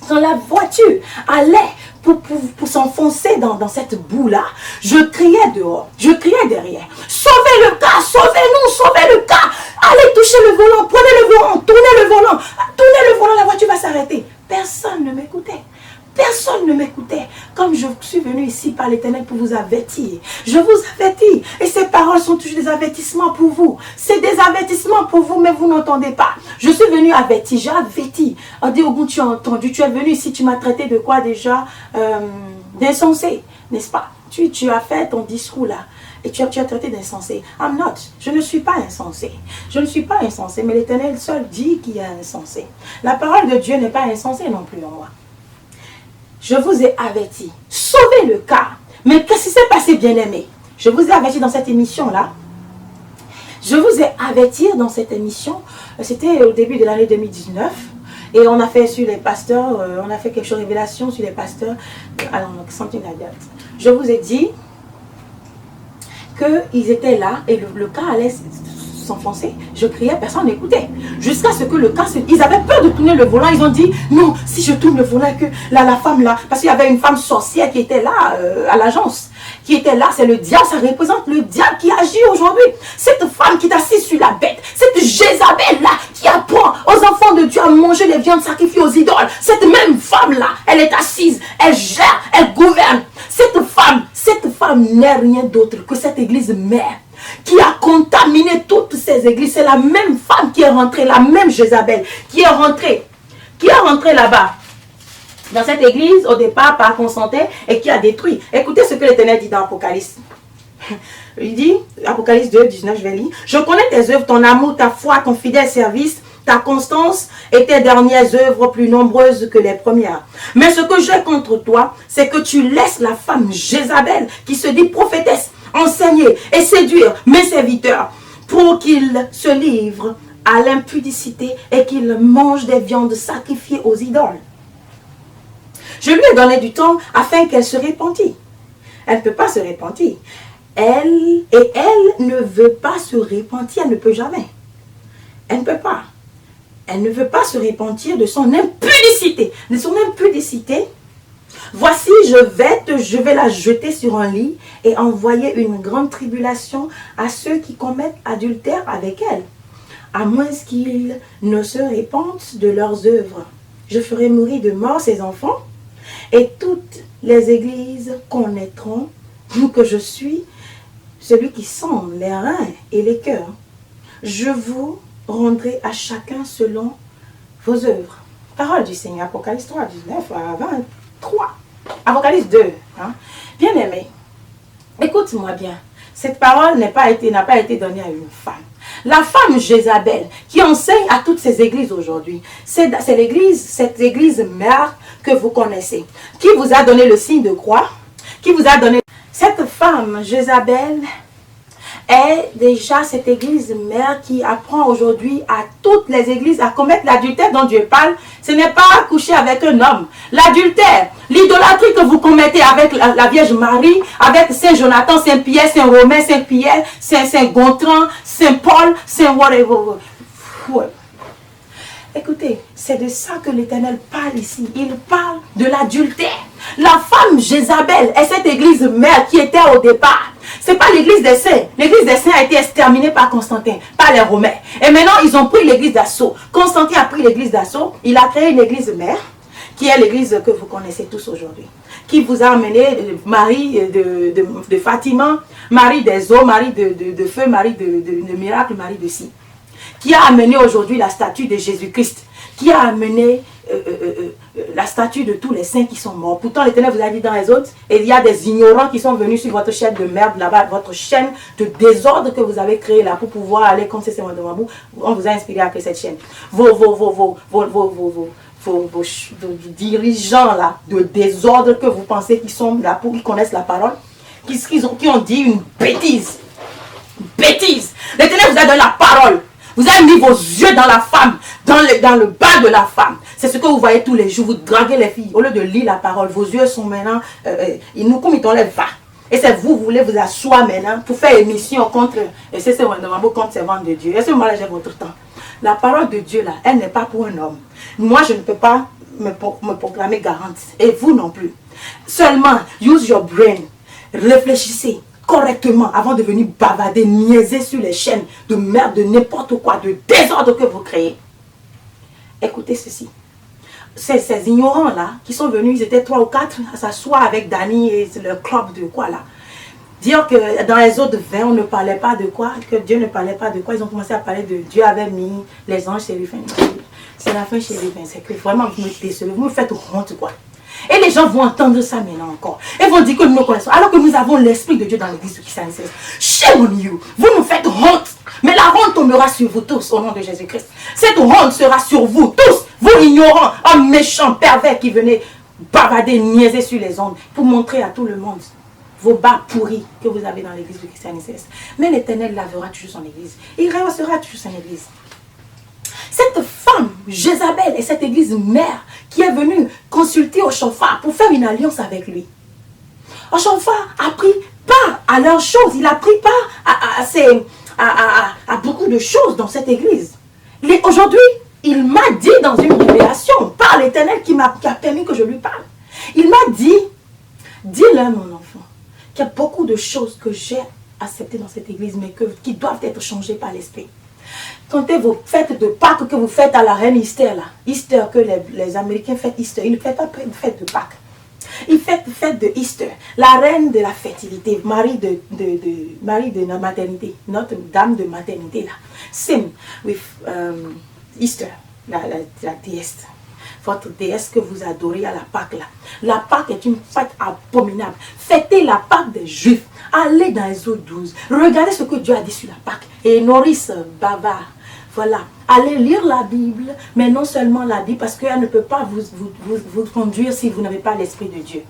Quand la voiture allait pour s'enfoncer dans cette boue-là, je criais dehors, je criais derrière. Sauvez le cas, sauvez-nous, sauvez le cas. Allez toucher le volant, prenez le volant, tournez le volant, la voiture va s'arrêter. Personne ne m'écoutait. Personne ne m'écoutait. Comme je suis venu ici par l'Éternel pour vous avertir. Je vous avertis. Et ces paroles sont toujours des avertissements pour vous. C'est des avertissements pour vous, mais vous n'entendez pas. Je suis venu avertir. J'ai averti. Adéogun, tu as entendu. Tu es venu ici, tu m'as traité de quoi déjà? D'insensé, n'est-ce pas? Tu as fait ton discours là. Et tu as traité d'insensé. I'm not. Je ne suis pas insensé. Je ne suis pas insensé. Mais l'Éternel seul dit qu'il y a insensé. La parole de Dieu n'est pas insensée non plus en moi. Je vous ai averti. Sauvez le cas. Mais qu'est-ce qui s'est passé, bien-aimé? Je vous ai averti dans cette émission-là. Je vous ai averti dans cette émission. C'était au début de l'année 2019. Et on a fait sur les pasteurs. On a fait quelque chose de révélation sur les pasteurs. Alors, sentez la date. Je vous ai dit qu'ils étaient là et le cas allait s'enfoncer. Je criais, personne n'écoutait. Jusqu'à ce que le cas, ils avaient peur de tourner le volant. Ils ont dit, non, si je tourne le volant, que la femme là, parce qu'il y avait une femme sorcière qui était là à l'agence, qui était là, c'est le diable, ça représente le diable qui agit aujourd'hui. Cette femme qui est assise sur la bête, cette Jézabel là, qui apprend aux enfants de Dieu à manger les viandes sacrifiées aux idoles, cette même femme là, elle est assise, elle gère, elle gouverne. Cette femme n'est rien d'autre que cette église mère qui a contaminé toutes ces églises. C'est la même femme qui est rentrée, la même Jézabel qui est rentrée là-bas dans cette église au départ par consentement et qui a détruit. Écoutez ce que l'Éternel dit dans Apocalypse. Il dit, Apocalypse 2, 19, je vais lire. Je connais tes œuvres, ton amour, ta foi, ton fidèle service, ta constance et tes dernières œuvres plus nombreuses que les premières. Mais ce que j'ai contre toi, c'est que tu laisses la femme Jézabel qui se dit prophétesse enseigner et séduire mes serviteurs pour qu'ils se livrent à l'impudicité et qu'ils mangent des viandes sacrifiées aux idoles. Je lui ai donné du temps afin qu'elle se repentit. Elle ne peut pas se repentir. Elle ne veut pas se repentir, elle ne peut jamais. Elle ne peut pas. Elle ne veut pas se repentir de son impudicité. De son impudicité. Voici, je vais la jeter sur un lit et envoyer une grande tribulation à ceux qui commettent adultère avec elle, à moins qu'ils ne se répandent de leurs œuvres. Je ferai mourir de mort ses enfants, et toutes les églises connaîtront que je suis celui qui sonde les reins et les cœurs. Je vous rendrez à chacun selon vos œuvres. Parole du Seigneur, Apocalypse 3, 19 à 23. Apocalypse 2. Hein? Bien aimé, écoute-moi bien. Cette parole n'a pas été donnée à une femme. La femme Jézabel, qui enseigne à toutes ces églises aujourd'hui, c'est cette église mère que vous connaissez, qui vous a donné le signe de croix, qui vous a donné... Cette femme Jézabel est déjà cette église mère qui apprend aujourd'hui à toutes les églises à commettre l'adultère dont Dieu parle. Ce n'est pas coucher avec un homme. L'adultère, l'idolâtrie que vous commettez avec la Vierge Marie, avec Saint Jonathan, Saint Pierre, Saint Romain, Saint Pierre, Saint Gontran, Saint Paul, Saint whatever. Ouais. Écoutez, c'est de ça que l'Éternel parle ici. Il parle de l'adultère. La femme Jézabel est cette église mère qui était au départ. Ce n'est pas l'église des saints. L'église des saints a été exterminée par Constantin, par les Romains. Et maintenant, ils ont pris l'église d'assaut. Constantin a pris l'église d'assaut. Il a créé une église mère, qui est l'église que vous connaissez tous aujourd'hui. Qui vous a amené Marie de Fatima, Marie des eaux, Marie de feu, Marie de miracle, Marie de si. Qui a amené aujourd'hui la statue de Jésus-Christ. Qui a amené la statue de tous les saints qui sont morts. Pourtant, l'Éternel vous a dit dans les autres, et il y a des ignorants qui sont venus sur votre chaîne de merde là-bas, votre chaîne de désordre que vous avez créée là pour pouvoir aller contre ces de Mabou. On vous a inspiré à créer cette chaîne. Vos dirigeants là, de désordre que vous pensez qu'ils sont là pour qu'ils connaissent la parole, qui ont dit une bêtise. Une bêtise. L'Éternel vous a donné la parole. Vous avez mis vos yeux dans la femme, dans le bas de la femme. C'est ce que vous voyez tous les jours. Vous draguez les filles. Au lieu de lire la parole, vos yeux sont maintenant... ils nous comme ils t'enlèvent va. Et c'est vous voulez vous asseoir maintenant pour faire émission contre... contre ces ventes de Dieu. Et ce moment-là, j'ai votre temps. La parole de Dieu, là, elle n'est pas pour un homme. Moi, je ne peux pas me proclamer garante. Et vous non plus. Seulement, use your brain. Réfléchissez correctement avant de venir bavarder, niaiser sur les chaînes de merde, de n'importe quoi, de désordre que vous créez. Écoutez ceci. Ces ignorants-là, qui sont venus, ils étaient 3 ou 4 à s'asseoir avec Dani et le club de quoi là. Dire que dans les autres 20, on ne parlait pas de quoi, que Dieu ne parlait pas de quoi. Ils ont commencé à parler de Dieu avait mis les anges séréphins. C'est la fin séréphins. C'est que vraiment vous me décevez, vous me faites honte quoi. Et les gens vont entendre ça maintenant encore. Ils vont dire que nous connaissons. Alors que nous avons l'Esprit de Dieu dans l'église de Christ. Shame on you. Vous nous faites honte. Mais la honte tombera sur vous tous au nom de Jésus-Christ. Cette honte sera sur vous tous. Vous ignorants, hommes méchants, pervers qui venez bavarder, niaiser sur les ondes pour montrer à tout le monde vos bas pourris que vous avez dans l'église de Christ. Mais l'Éternel lavera toujours son église. Il rehaussera toujours son église. Cette femme, Jézabel, est cette église mère qui est venue consulter Oshofar pour faire une alliance avec lui. Oshofar a pris part à leurs choses. Il a pris part à beaucoup de choses dans cette église. Aujourd'hui, il m'a dit dans une révélation, par l'Éternel qui a permis que je lui parle. Il m'a dit, dis-leur mon enfant, qu'il y a beaucoup de choses que j'ai acceptées dans cette église, mais qui doivent être changées par l'Esprit. Quand vos fêtes de Pâques que vous faites à la reine Easter, là, Easter que les Américains fêtent Easter, ils ne fêtent pas une fête de Pâques. Ils fêtent une fête de Easter, la reine de la fertilité, Marie de la maternité, notre dame de maternité là. Same with Easter, la déesse. Votre déesse que vous adorez à la Pâque là. La Pâque est une fête abominable. Fêtez la Pâque des Juifs. Allez dans Exode 12. Regardez ce que Dieu a dit sur la Pâque. Et nourrice bavard. Voilà. Allez lire la Bible, mais non seulement la Bible, parce qu'elle ne peut pas vous conduire si vous n'avez pas l'Esprit de Dieu.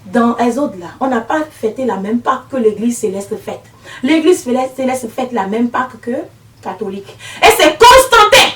Dans Exode là, on n'a pas fêté la même Pâque que l'Église céleste fête. L'Église céleste fête la même Pâque que catholique. Et c'est Constantin,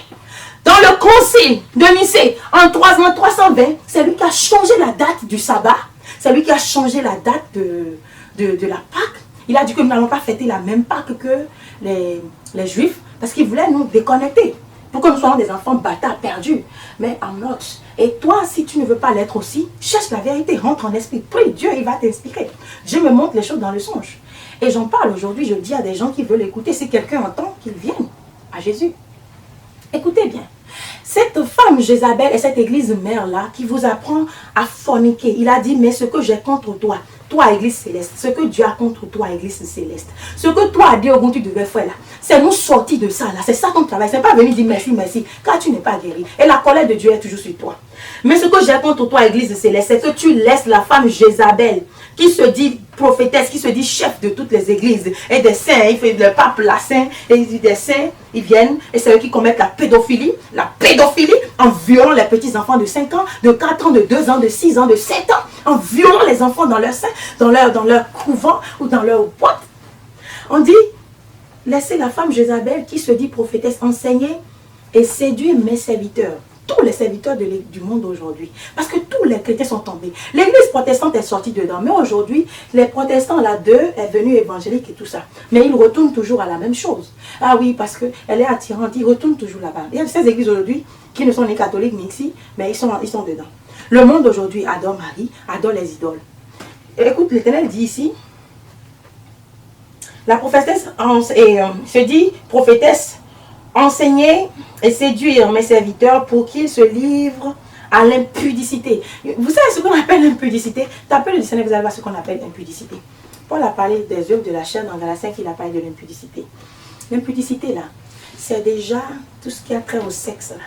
dans le concile de Nicée, en 320, c'est lui qui a changé la date du sabbat. C'est lui qui a changé la date de la Pâque. Il a dit que nous n'allons pas fêter la même Pâque que les Juifs, parce qu'il voulait nous déconnecter, pour que nous soyons des enfants bâtards, perdus. Mais I'm not. Et toi, si tu ne veux pas l'être aussi, cherche la vérité, rentre en esprit, prie, Dieu, il va t'inspirer. Dieu me montre les choses dans le songe. Et j'en parle aujourd'hui, je dis à des gens qui veulent écouter, si quelqu'un entend, qu'ils viennent à Jésus. Écoutez bien. Cette femme Jézabel et cette église mère-là qui vous apprend à forniquer. Il a dit, mais ce que j'ai contre toi, toi église céleste, ce que Dieu a contre toi église céleste, ce que toi Dieu tu devais faire là, c'est nous sortir de ça là. C'est ça ton travail. C'est pas venir dire merci, merci, car tu n'es pas guéri. Et la colère de Dieu est toujours sur toi. Mais ce que j'ai contre toi, Église céleste, c'est que tu laisses la femme Jézabel, qui se dit prophétesse, qui se dit chef de toutes les églises, et des saints, il fait le pape, la saint, et des saints, ils viennent, et c'est eux qui commettent la pédophilie en violant les petits enfants de 5 ans, de 4 ans, de 2 ans, de 6 ans, de 7 ans, en violant les enfants dans leur sein, dans leur couvent ou dans leur boîte. On dit, laissez la femme Jézabel qui se dit prophétesse enseigner et séduire mes serviteurs. Tous les serviteurs du monde aujourd'hui. Parce que tous les chrétiens sont tombés. L'église protestante est sortie dedans. Mais aujourd'hui, les protestants, là, d'eux, est venu évangélique et tout ça. Mais ils retournent toujours à la même chose. Ah oui, parce qu'elle est attirante. Ils retournent toujours là-bas. Il y a ces églises aujourd'hui qui ne sont ni catholiques ni ici, mais ils sont dedans. Le monde aujourd'hui adore Marie, adore les idoles. Et écoute, l'Éternel dit ici, la prophétesse se dit prophétesse, enseigner et séduire mes serviteurs pour qu'ils se livrent à l'impudicité. Vous savez ce qu'on appelle l'impudicité? Tapez le dictionnaire, vous allez voir ce qu'on appelle l'impudicité. Paul a parlé des œuvres de la chair dans Galaties 5, il a parlé de l'impudicité. L'impudicité là, c'est déjà tout ce qui a trait au sexe là.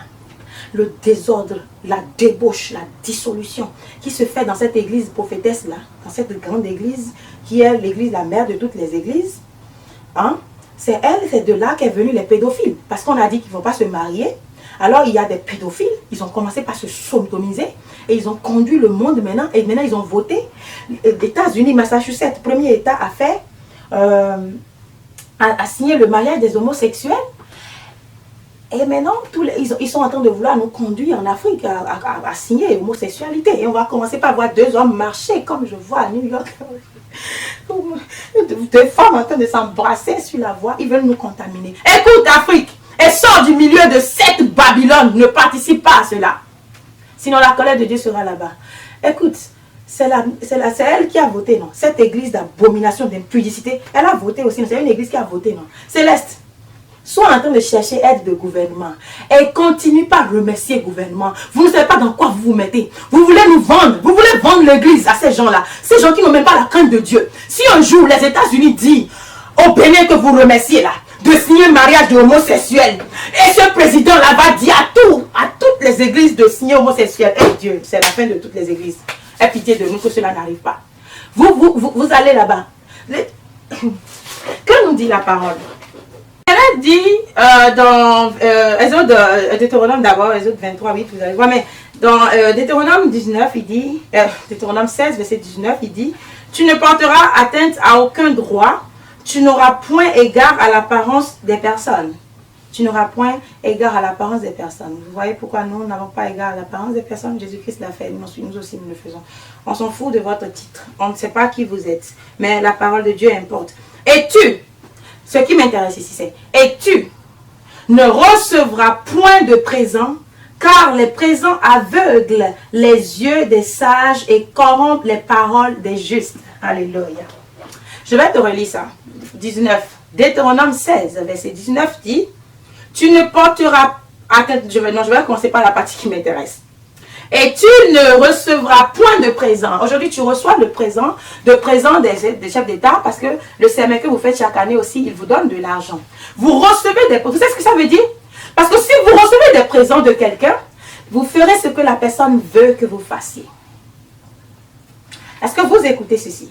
Le désordre, la débauche, la dissolution qui se fait dans cette église prophétesse là, dans cette grande église qui est l'église, la mère de toutes les églises. Hein? C'est de là qu'est venu les pédophiles. Parce qu'on a dit qu'ils ne vont pas se marier. Alors il y a des pédophiles. Ils ont commencé par se sodomiser. Et ils ont conduit le monde maintenant. Et maintenant ils ont voté. Les États-Unis, Massachusetts, premier État a fait, a signé le mariage des homosexuels. Et maintenant, ils sont en train de vouloir nous conduire en Afrique à signer l'homosexualité. Et on va commencer par voir 2 hommes marcher comme je vois à New York. 2 femmes en train de s'embrasser sur la voie. Ils veulent nous contaminer. Écoute, Afrique, et sors du milieu de cette Babylone. Ne participe pas à cela. Sinon la colère de Dieu sera là-bas. Écoute, c'est elle qui a voté, non? Cette église d'abomination, d'impudicité, elle a voté aussi. C'est une église qui a voté, non? Céleste, sois en train de chercher aide de gouvernement. Et continue pas à remercier le gouvernement. Vous ne savez pas dans quoi vous vous mettez. Vous voulez nous vendre. Vous voulez vendre l'église à ces gens-là. Ces gens qui n'ont même pas la crainte de Dieu. Si un jour les États-Unis disent au Bénin que vous remerciez là, de signer un mariage de homosexuels, et ce président-là va dire à toutes les églises de signer homosexuels. Eh Dieu, c'est la fin de toutes les églises. Aie pitié de nous que cela n'arrive pas. Vous allez là-bas. Que nous dit la parole? Elle dit dans Deutéronome d'abord, Exode 23, 8, vous allez voir, mais dans Deutéronome 19, il dit, Deutéronome 16, verset 19, il dit, tu ne porteras atteinte à aucun droit, tu n'auras point égard à l'apparence des personnes. Tu n'auras point égard à l'apparence des personnes. Vous voyez pourquoi nous n'avons pas égard à l'apparence des personnes? Jésus-Christ l'a fait, nous aussi nous le faisons. On s'en fout de votre titre, on ne sait pas qui vous êtes, mais la parole de Dieu importe. Et ce qui m'intéresse ici, c'est et tu ne recevras point de présent, car les présents aveuglent les yeux des sages et corrompent les paroles des justes. Alléluia. Je vais te relire ça. 19. Deutéronome 16, verset 19 dit, tu ne porteras atteinte, je vais commencer par la partie qui m'intéresse. Et tu ne recevras point de présent. Aujourd'hui, tu reçois le présent des chefs d'État parce que le serment que vous faites chaque année aussi, ils vous donnent de l'argent. Vous recevez des présents. Vous savez ce que ça veut dire? Parce que si vous recevez des présents de quelqu'un, vous ferez ce que la personne veut que vous fassiez. Est-ce que vous écoutez ceci?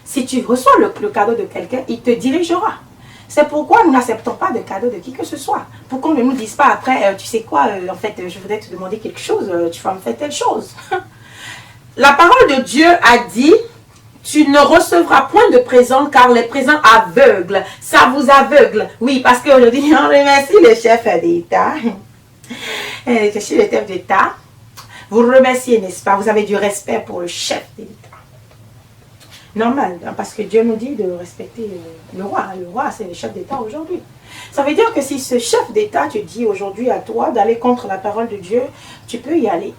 Si tu reçois le cadeau de quelqu'un, il te dirigera. C'est pourquoi nous n'acceptons pas de cadeaux de qui que ce soit. Pour qu'on ne nous dise pas après, tu sais quoi, en fait, je voudrais te demander quelque chose, tu vas me faire telle chose. La parole de Dieu a dit, tu ne recevras point de présent car les présents aveuglent. Ça vous aveugle. Oui, parce qu'aujourd'hui, on remercie les chefs d'État. Les chefs d'État. Vous remerciez, n'est-ce pas? Vous avez du respect pour le chef d'État. Normal, parce que Dieu nous dit de respecter le roi. Le roi, c'est le chef d'État aujourd'hui. Ça veut dire que si ce chef d'État te dit aujourd'hui à toi d'aller contre la parole de Dieu, tu peux y aller.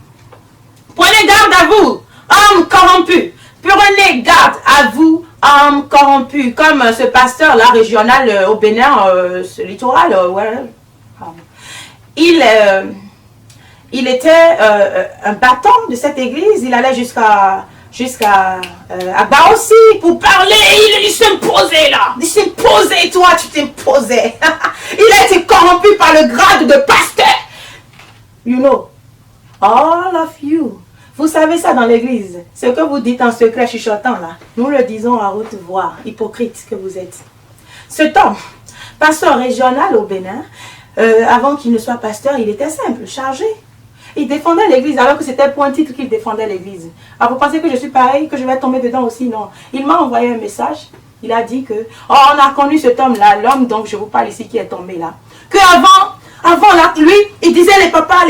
Prenez garde à vous, hommes corrompus. Prenez garde à vous, hommes corrompus. Comme ce pasteur-là, régional au Bénin, ce littoral, il était un battant de cette église. Il allait jusqu'à jusqu'à bas aussi pour parler. Il s'imposait là. Il s'imposait, toi, tu t'imposais. Il a été corrompu par le grade de pasteur. You know, all of you. Vous savez ça dans l'église. Ce que vous dites en secret chuchotant là, nous le disons à haute voix, hypocrite que vous êtes. Cet homme, pasteur régional au Bénin, avant qu'il ne soit pasteur, il était simple, chargé. Il défendait l'église alors que c'était pour un titre qu'il défendait l'église. Alors vous pensez que je suis pareil, que je vais tomber dedans aussi? Non. Il m'a envoyé un message. Il a dit que, oh, on a connu cet homme-là, l'homme dont je vous parle ici qui est tombé là. Que avant là, lui, il disait les papas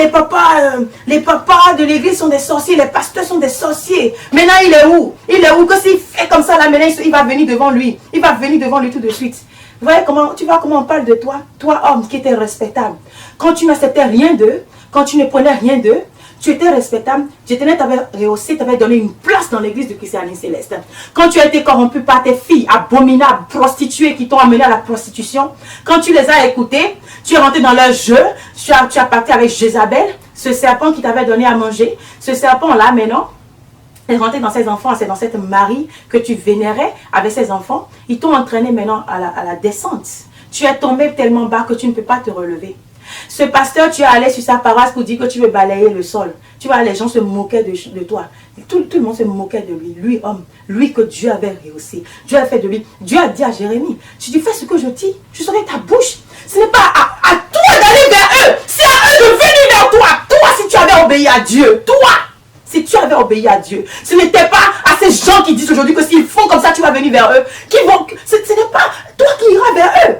de l'église sont des sorciers, les pasteurs sont des sorciers. Maintenant, il est où? Il est où? Que s'il fait comme ça là, maintenant, il va venir devant lui. Il va venir devant lui tout de suite. Vous voyez comment, tu vois comment on parle de toi? Toi, homme qui était respectable. Quand tu n'acceptais rien d'eux, quand tu ne prenais rien d'eux, tu étais respectable, Dieu t'avait rehaussé, t'avait donné une place dans l'église de Christianisme Céleste. Quand tu as été corrompu par tes filles abominables, prostituées qui t'ont amené à la prostitution, quand tu les as écoutées, tu es rentré dans leur jeu, tu as parti avec Jézabel, ce serpent qui t'avait donné à manger, ce serpent-là maintenant, est rentré dans ses enfants, c'est dans cette Marie que tu vénérais avec ses enfants, ils t'ont entraîné maintenant à la descente. Tu es tombé tellement bas que tu ne peux pas te relever. Ce pasteur, tu es allé sur sa paroisse pour dire que tu veux balayer le sol. Tu vois, les gens se moquaient de toi. Tout le monde se moquait de lui. Lui, homme. Lui que Dieu avait rehaussé. Dieu a fait de lui. Dieu a dit à Jérémie, tu dis, fais ce que je dis. Je serai ta bouche. Ce n'est pas à toi d'aller vers eux. C'est à eux de venir vers toi. Toi, si tu avais obéi à Dieu. Toi, si tu avais obéi à Dieu. Ce n'était pas à ces gens qui disent aujourd'hui que s'ils font comme ça, tu vas venir vers eux. Ce n'est pas toi qui iras vers eux.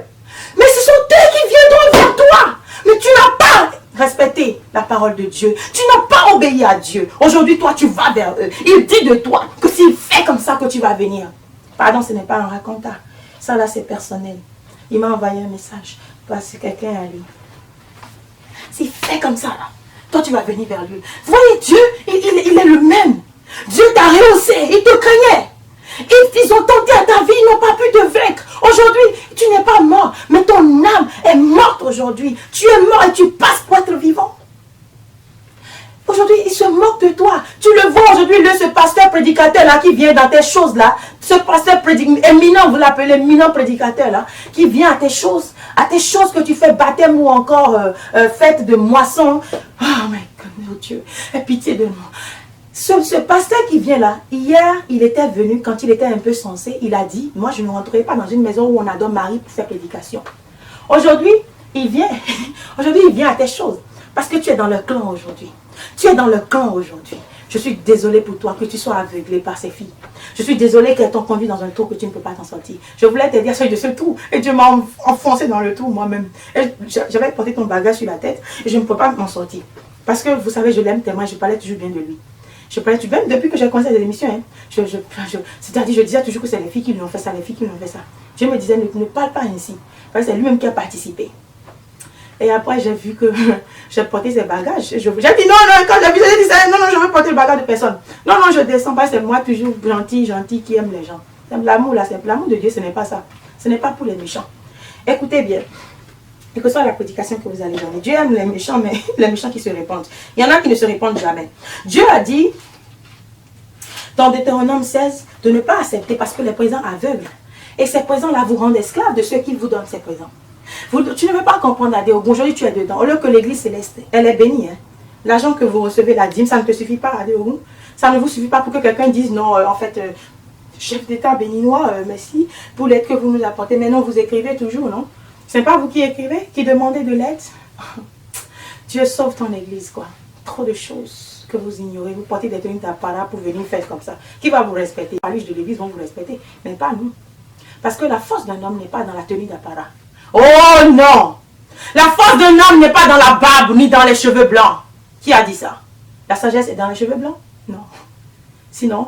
Mais ce sont eux qui viendront vers toi. Mais tu n'as pas respecté la parole de Dieu. Tu n'as pas obéi à Dieu. Aujourd'hui, toi, tu vas vers eux. Il dit de toi que s'il fait comme ça que tu vas venir. Pardon, ce n'est pas un raconteur. Ça, là, c'est personnel. Il m'a envoyé un message parce que quelqu'un a lu. S'il fait comme ça, là, toi, tu vas venir vers lui. Vous voyez, Dieu, il est le même. Dieu t'a rehaussé. Il te craignait. Ils ont tenté à ta vie, ils n'ont pas pu te vaincre. Aujourd'hui, tu n'es pas mort, mais ton âme est morte aujourd'hui. Tu es mort et tu passes pour être vivant. Aujourd'hui, ils se moquent de toi. Tu le vois aujourd'hui, ce pasteur prédicateur là qui vient dans tes choses là, ce pasteur éminent, vous l'appelez éminent prédicateur là, qui vient à tes choses que tu fais baptême ou encore fête de moisson. Oh my God, oh Dieu, aie pitié de nous. Ce pasteur qui vient là, hier, il était venu, quand il était un peu sensé, il a dit, moi je ne rentrerai pas dans une maison où on adore Marie pour faire prédication. Aujourd'hui, il vient à tes choses, parce que tu es dans le clan aujourd'hui. Tu es dans le clan aujourd'hui. Je suis désolée pour toi que tu sois aveuglé par ces filles. Je suis désolée qu'elles t'ont conduit dans un trou que tu ne peux pas t'en sortir. Je voulais te dire, sors de ce trou. Et Dieu m'a enfoncé dans le trou moi-même. J'avais porté ton bagage sur la tête et je ne peux pas m'en sortir. Parce que vous savez, je l'aime tellement, je parlais toujours bien de lui. Je parlais toujours bien depuis que j'ai commencé les émissions. Hein. C'est-à-dire, je disais toujours que c'est les filles qui lui ont fait ça, les filles qui lui ont fait ça. Dieu me disait, ne parle pas ainsi. Parce que c'est lui-même qui a participé. Et après, j'ai vu que j'ai porté ses bagages. J'ai dit non, quand j'ai vu, j'ai dit non, je veux porter le bagage de personne. Non, je descends pas, c'est moi toujours gentil qui aime les gens. L'amour là, c'est l'amour de Dieu, ce n'est pas ça. Ce n'est pas pour les méchants. Écoutez bien. Et que ce soit la prédication que vous allez donner. Dieu aime les méchants, mais les méchants qui se répandent. Il y en a qui ne se répandent jamais. Dieu a dit, dans Deutéronome 16, de ne pas accepter parce que les présents aveugles. Et ces présents-là vous rendent esclaves de ceux qui vous donnent ces présents. Tu ne veux pas comprendre, Adéo. Aujourd'hui, tu es dedans. Au lieu que l'église céleste, elle est bénie. Hein. L'argent que vous recevez, la dîme, ça ne te suffit pas, Adéo. Ça ne vous suffit pas pour que quelqu'un dise non, en fait, chef d'État béninois, merci pour l'aide que vous nous apportez. Mais non, vous écrivez toujours, non? Ce n'est pas vous qui écrivez, qui demandez de l'aide. Dieu sauve ton église, quoi. Trop de choses que vous ignorez. Vous portez des tenues d'apparat pour venir faire comme ça. Qui va vous respecter? Les riches de l'église vont vous respecter, mais pas nous. Parce que la force d'un homme n'est pas dans la tenue d'apparat. Oh non! La force d'un homme n'est pas dans la barbe ni dans les cheveux blancs. Qui a dit ça? La sagesse est dans les cheveux blancs? Non. Sinon,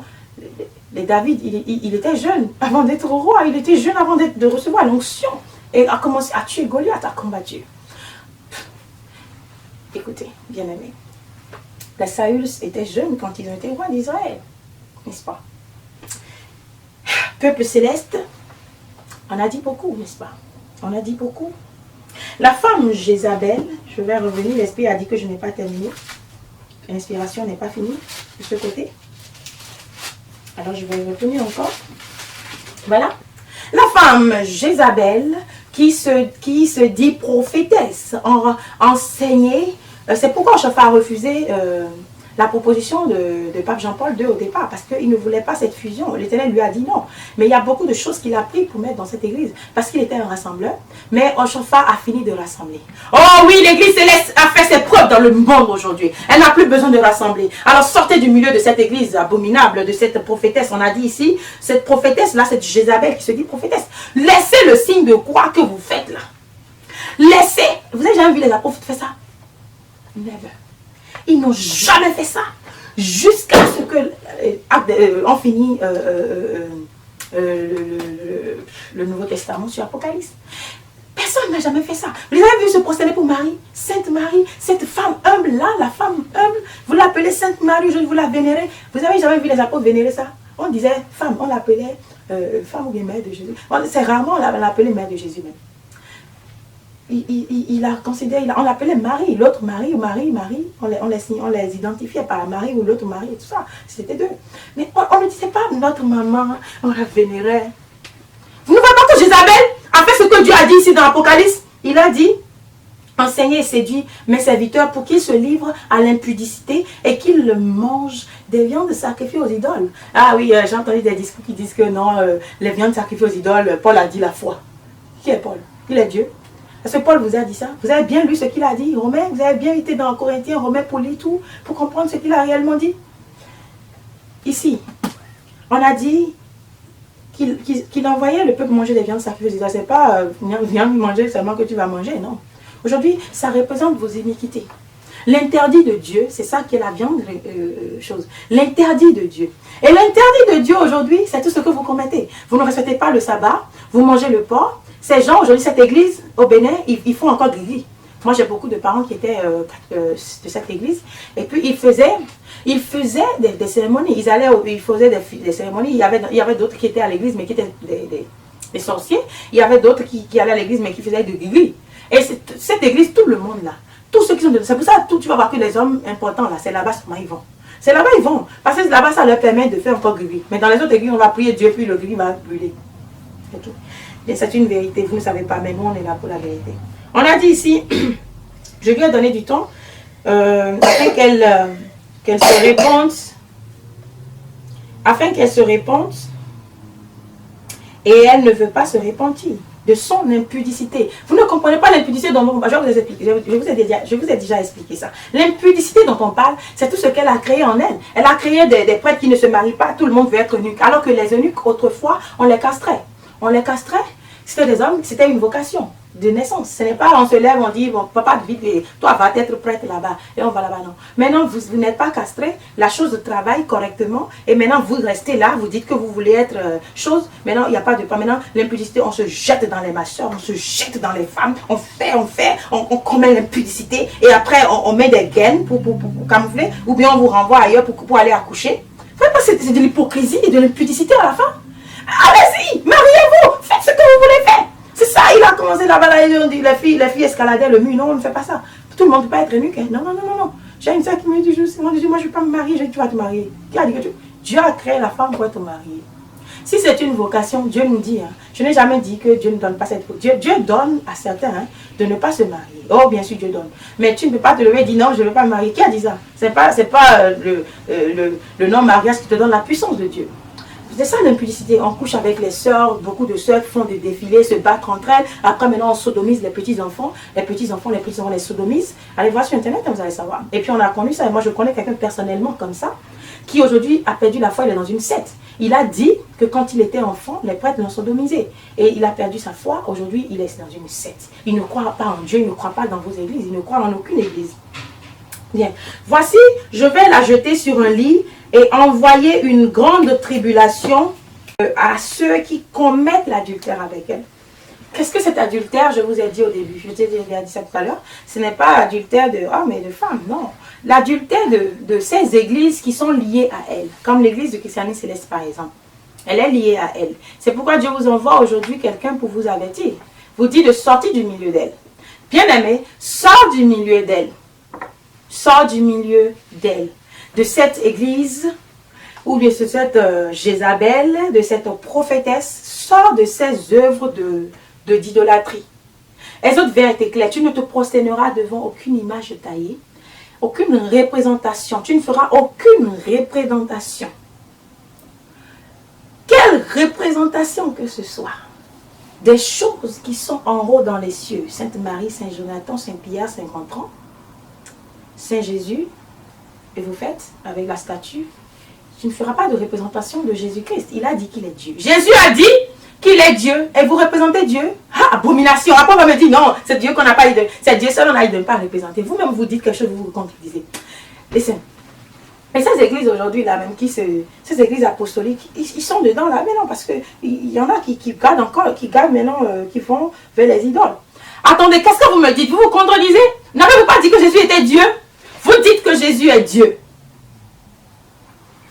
les David, il était jeune avant d'être roi. Il était jeune avant de recevoir l'onction. Et a commencé à tuer Goliath, à combattre. Écoutez, bien-aimés. Les Saül étaient jeunes quand ils ont été rois d'Israël. N'est-ce pas? Peuple céleste, on a dit beaucoup, n'est-ce pas? On a dit beaucoup. La femme Jézabel, je vais revenir, l'esprit a dit que je n'ai pas terminé. L'inspiration n'est pas finie de ce côté. Alors, je vais revenir encore. Voilà. La femme Jézabel qui se dit prophétesse, enseignée. C'est pourquoi Chauffard a refusé la proposition de Pape Jean-Paul II au départ, parce qu'il ne voulait pas cette fusion. L'Éternel lui a dit non. Mais il y a beaucoup de choses qu'il a pris pour mettre dans cette église, parce qu'il était un rassembleur. Mais Chauffard a fini de rassembler. Oh oui, l'église céleste a fait ses preuves dans le monde aujourd'hui. Elle n'a plus besoin de rassembler. Alors sortez du milieu de cette église abominable, de cette prophétesse. On a dit ici, cette prophétesse-là, cette Jézabel qui se dit prophétesse. Laissez le signe de croix que vous faites là. Laissez. Vous avez jamais vu les apôtres faire ça? Never. Ils n'ont jamais fait ça. Jusqu'à ce que on finit le Nouveau Testament sur Apocalypse. Personne n'a jamais fait ça. Vous avez vu se prosterner pour Marie, Sainte Marie, cette femme humble là, la femme humble. Vous l'appelez Sainte Marie, je vous la vénérer. Vous avez jamais vu les apôtres vénérer ça? On disait femme, on l'appelait femme ou bien mère de Jésus. C'est rarement on l'appelait mère de Jésus même. Il a considéré, on l'appelait Marie, l'autre Marie ou Marie, on les identifiait par Marie ou l'autre Marie et tout ça, c'était deux. Mais on ne disait pas notre maman, on la vénérait. Vous ne voyez pas que Jézabel a fait ce que Dieu a dit ici dans l'Apocalypse? Il a dit, enseignez et séduit mes serviteurs pour qu'ils se livrent à l'impudicité et qu'ils mangent des viandes sacrifiées aux idoles. Ah oui, j'ai entendu des discours qui disent que non, les viandes sacrifiées aux idoles, Paul a dit la foi. Qui est Paul? Il est Dieu. Est-ce que Paul vous a dit ça? Vous avez bien lu ce qu'il a dit, Romain? Vous avez bien été dans Corinthiens, Romain pour lire tout, pour comprendre ce qu'il a réellement dit? Ici, on a dit qu'il envoyait le peuple manger des viandes sacrifiées. Ce n'est pas viande manger seulement que tu vas manger, non. Aujourd'hui, ça représente vos iniquités. L'interdit de Dieu, c'est ça qui est la viande chose. L'interdit de Dieu. Et l'interdit de Dieu aujourd'hui, c'est tout ce que vous commettez. Vous ne respectez pas le sabbat, vous mangez le porc. Ces gens, aujourd'hui, cette église, au Bénin, ils font encore griller. Moi, j'ai beaucoup de parents qui étaient de cette église. Et puis, ils faisaient des cérémonies. Ils faisaient des cérémonies. Il y avait d'autres qui étaient à l'église, mais qui étaient des sorciers. Il y avait d'autres qui allaient à l'église, mais qui faisaient de griller. Et cette église, tout le monde là, tous ceux qui sont... C'est pour ça que tu vas voir que les hommes importants là, c'est là-bas seulement ils vont. C'est là-bas ils vont. Parce que là-bas, ça leur permet de faire encore griller. Mais dans les autres églises, on va prier Dieu, puis le griller va brûler. C'est tout. C'est une vérité, vous ne savez pas, mais nous on est là pour la vérité. On a dit ici, je lui ai donné du temps afin qu'elle se répande, et elle ne veut pas se repentir de son impudicité. Vous ne comprenez pas l'impudicité dont on parle. Je vous ai déjà expliqué ça. L'impudicité dont on parle, c'est tout ce qu'elle a créé en elle. Elle a créé des prêtres qui ne se marient pas, tout le monde veut être eunuque. Alors que les eunuques, autrefois, on les castrait. On les castrait. C'était des hommes, c'était une vocation de naissance. Ce n'est pas on se lève, on dit, bon, papa, vite, toi va être prêtre là-bas, et on va là-bas, non. Maintenant, vous n'êtes pas castré, la chose travaille correctement, et maintenant, vous restez là, vous dites que vous voulez être chose, maintenant, il n'y a pas de pas. Maintenant, l'impudicité, on se jette dans les masseurs, on se jette dans les femmes, on commet l'impudicité, et après, on met des gaines pour camoufler, ou bien on vous renvoie ailleurs pour aller accoucher. C'est de l'hypocrisie et de l'impudicité à la fin. Allez-y, mariez-vous, faites ce que vous voulez faire. C'est ça, il a commencé là-bas, les filles escaladaient le mur. Non, on ne fait pas ça. Tout le monde ne peut pas être eunuque. Non. J'ai une soeur qui me dit, moi je ne vais pas me marier, tu vas te marier. Qui a dit que Dieu a créé la femme pour être mariée. Si c'est une vocation, Dieu nous dit, je n'ai jamais dit que Dieu ne donne pas cette vocation. Dieu donne à certains de ne pas se marier. Oh, bien sûr, Dieu donne. Mais tu ne peux pas te lever et dire non, je ne veux pas me marier. Qui a dit ça? Ce n'est pas le non-mariage qui te donne la puissance de Dieu. C'est ça l'impudicité. On couche avec les sœurs, beaucoup de sœurs font des défilés, se battent entre elles. Après, maintenant, on sodomise les petits-enfants. Les petits-enfants les sodomisent. Allez voir sur Internet, vous allez savoir. Et puis, on a connu ça. Et moi, je connais quelqu'un personnellement comme ça, qui aujourd'hui a perdu la foi, il est dans une secte. Il a dit que quand il était enfant, les prêtres l'ont sodomisé. Et il a perdu sa foi. Aujourd'hui, il est dans une secte. Il ne croit pas en Dieu, il ne croit pas dans vos églises, il ne croit en aucune église. Bien. Voici, je vais la jeter sur un lit et envoyer une grande tribulation à ceux qui commettent l'adultère avec elle. Qu'est-ce que cet adultère? Je vous ai dit au début, je vous ai dit ça tout à l'heure, ce n'est pas adultère de hommes et de femmes, non. L'adultère de ces églises qui sont liées à elle, comme l'église de Christianisme Céleste par exemple. Elle est liée à elle. C'est pourquoi Dieu vous envoie aujourd'hui quelqu'un pour vous avertir. Vous dit de sortir du milieu d'elle. Bien-aimé, sors du milieu d'elle. Sors du milieu d'elle. De cette église ou bien cette Jézabel, de cette prophétesse, sort de ses œuvres d'idolâtrie. Exode vérité claire, tu ne te prosterneras devant aucune image taillée, aucune représentation, tu ne feras aucune représentation. Quelle représentation que ce soit, des choses qui sont en haut dans les cieux, Sainte Marie, Saint Jonathan, Saint Pierre, Saint Gontran, Saint Jésus, et vous faites avec la statue, tu ne feras pas de représentation de Jésus-Christ. Il a dit qu'il est Dieu. Jésus a dit qu'il est Dieu, et vous représentez Dieu. Ah, abomination. Après, on va me dire, non, c'est Dieu qu'on n'a pas eu de... C'est Dieu seul, on a eu de ne pas représenter. Vous-même, vous dites quelque chose, vous vous contredisez. Listen. Et ces églises aujourd'hui, là, même, ces églises apostoliques, ils sont dedans, là, mais non, parce qu'il y en a qui gardent encore, qui gardent maintenant, qui vont vers les idoles. Attendez, qu'est-ce que vous me dites? Vous vous contredisez? N'avez-vous pas dit que Jésus était Dieu? Vous dites que Jésus est Dieu.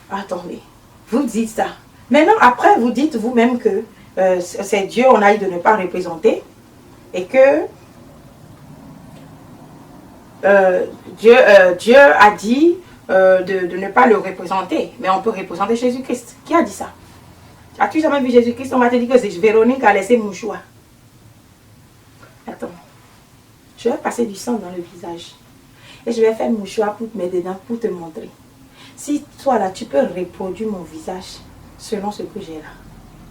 Attendez, vous dites ça. Maintenant, après, vous dites vous-même que c'est Dieu, on a eu de ne pas représenter, et que Dieu a dit de ne pas le représenter, mais on peut représenter Jésus-Christ. Qui a dit ça? As-tu jamais vu Jésus-Christ? On va te dire que c'est Véronique a laissé mon choix. Attends, je vais passer du sang dans le visage, et je vais faire mon choix pour te mettre dedans, pour te montrer. Si toi là, tu peux reproduire mon visage selon ce que j'ai là.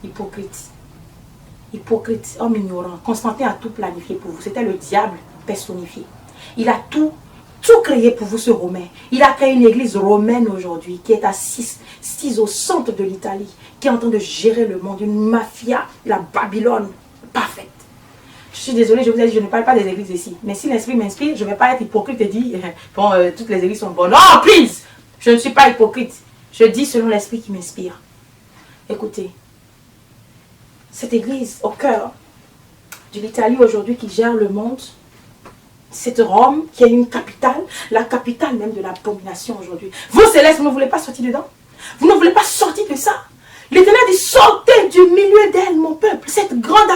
Hypocrite. Hypocrite, homme ignorant. Constantin a tout planifié pour vous. C'était le diable personnifié. Il a tout créé pour vous, ce Romain. Il a créé une église romaine aujourd'hui qui est assise au centre de l'Italie, qui est en train de gérer le monde. Une mafia, la Babylone, parfaite. Je suis désolée, je vous ai dit, je ne parle pas des églises ici. Mais si l'esprit m'inspire, je ne vais pas être hypocrite et dire, bon, toutes les églises sont bonnes. Oh, please! Je ne suis pas hypocrite. Je dis selon l'esprit qui m'inspire. Écoutez, cette église au cœur de l'Italie aujourd'hui qui gère le monde, cette Rome qui est une capitale, la capitale même de l'abomination aujourd'hui. Vous, Céleste, vous ne voulez pas sortir dedans? Vous ne voulez pas sortir de ça? L'Éternel dit, sortez du milieu d'elle, mon peuple. Cette grande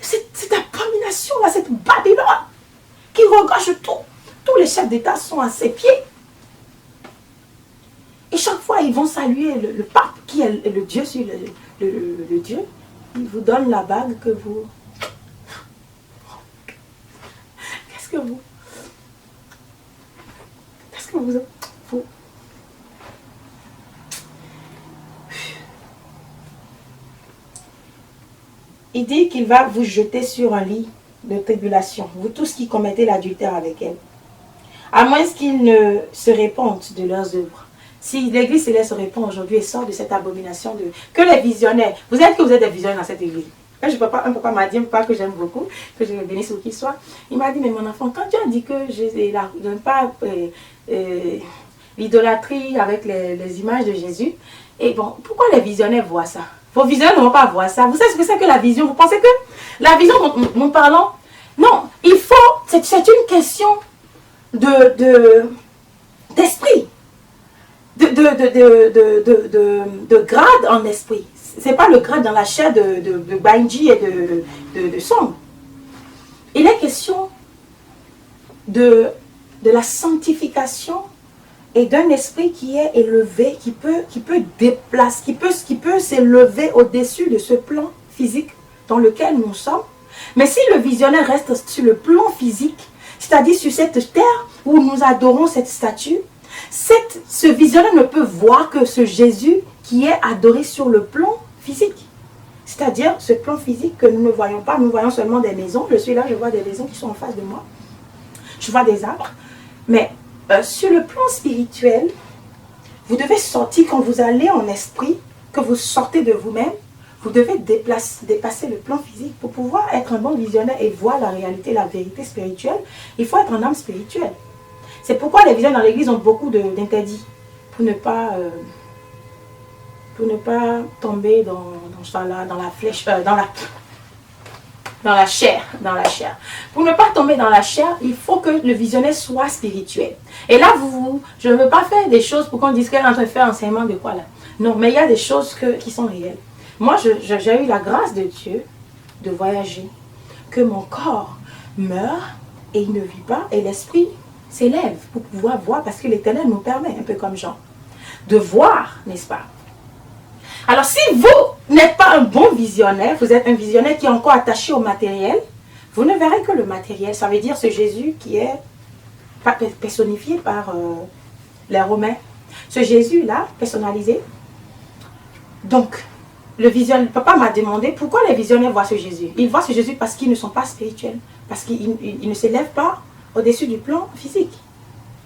cette abomination, là, cette Babylone qui regorge tout. Tous les chefs d'État sont à ses pieds. Et chaque fois, ils vont saluer le pape, qui est le Dieu sur le Dieu. Il vous donne la bague que vous... Qu'est-ce que vous... Il dit qu'il va vous jeter sur un lit de tribulation, vous tous qui commettez l'adultère avec elle. À moins qu'ils ne se répandent de leurs œuvres. Si l'Église céleste se répand aujourd'hui et sort de cette abomination de... Que les visionnaires... Vous êtes des visionnaires dans cette Église. Un papa m'a dit, un papa que j'aime beaucoup, que je bénisse où qu'il soit. Il m'a dit, mais mon enfant, quand tu as dit que je n'aime pas l'idolâtrie avec les images de Jésus, et bon, pourquoi les visionnaires voient ça? Vos visionnaires ne vont pas voir ça. Vous savez ce que c'est que la vision? Vous pensez que la vision dont nous parlons? Non, il faut... C'est une question d'esprit. De grade en esprit. Ce n'est pas le grade dans la chair de Bainji et de Song. Il est question de la sanctification et d'un esprit qui est élevé, qui peut déplacer, qui peut s'élever au-dessus de ce plan physique dans lequel nous sommes. Mais si le visionnaire reste sur le plan physique, c'est-à-dire sur cette terre où nous adorons cette statue, ce visionnaire ne peut voir que ce Jésus qui est adoré sur le plan physique. C'est-à-dire ce plan physique que nous ne voyons pas. Nous voyons seulement des maisons. Je suis là, je vois des maisons qui sont en face de moi. Je vois des arbres. Mais sur le plan spirituel, vous devez sortir quand vous allez en esprit, que vous sortez de vous-même. Vous devez dépasser le plan physique pour pouvoir être un bon visionnaire et voir la réalité, la vérité spirituelle. Il faut être un homme spirituel. C'est pourquoi les visionnaires dans l'église ont beaucoup d'interdits pour ne pas tomber dans la flèche, dans la chair. Pour ne pas tomber dans la chair, il faut que le visionnaire soit spirituel. Et là, je ne veux pas faire des choses pour qu'on dise qu'elle est en train de faire enseignement de quoi là. Non, mais il y a des choses qui sont réelles. Moi, j'ai eu la grâce de Dieu de voyager, que mon corps meurt et il ne vit pas, et l'esprit s'élève pour pouvoir voir, parce que l'Éternel nous permet, un peu comme Jean. de voir, n'est-ce pas? Alors, si vous n'êtes pas un bon visionnaire, vous êtes un visionnaire qui est encore attaché au matériel, vous ne verrez que le matériel. Ça veut dire ce Jésus qui est personnifié par les Romains. Ce Jésus-là, personnalisé. Donc, le visionnaire, papa m'a demandé pourquoi les visionnaires voient ce Jésus. Ils voient ce Jésus parce qu'ils ne sont pas spirituels. Parce qu'ils ne s'élèvent pas au-dessus du plan physique.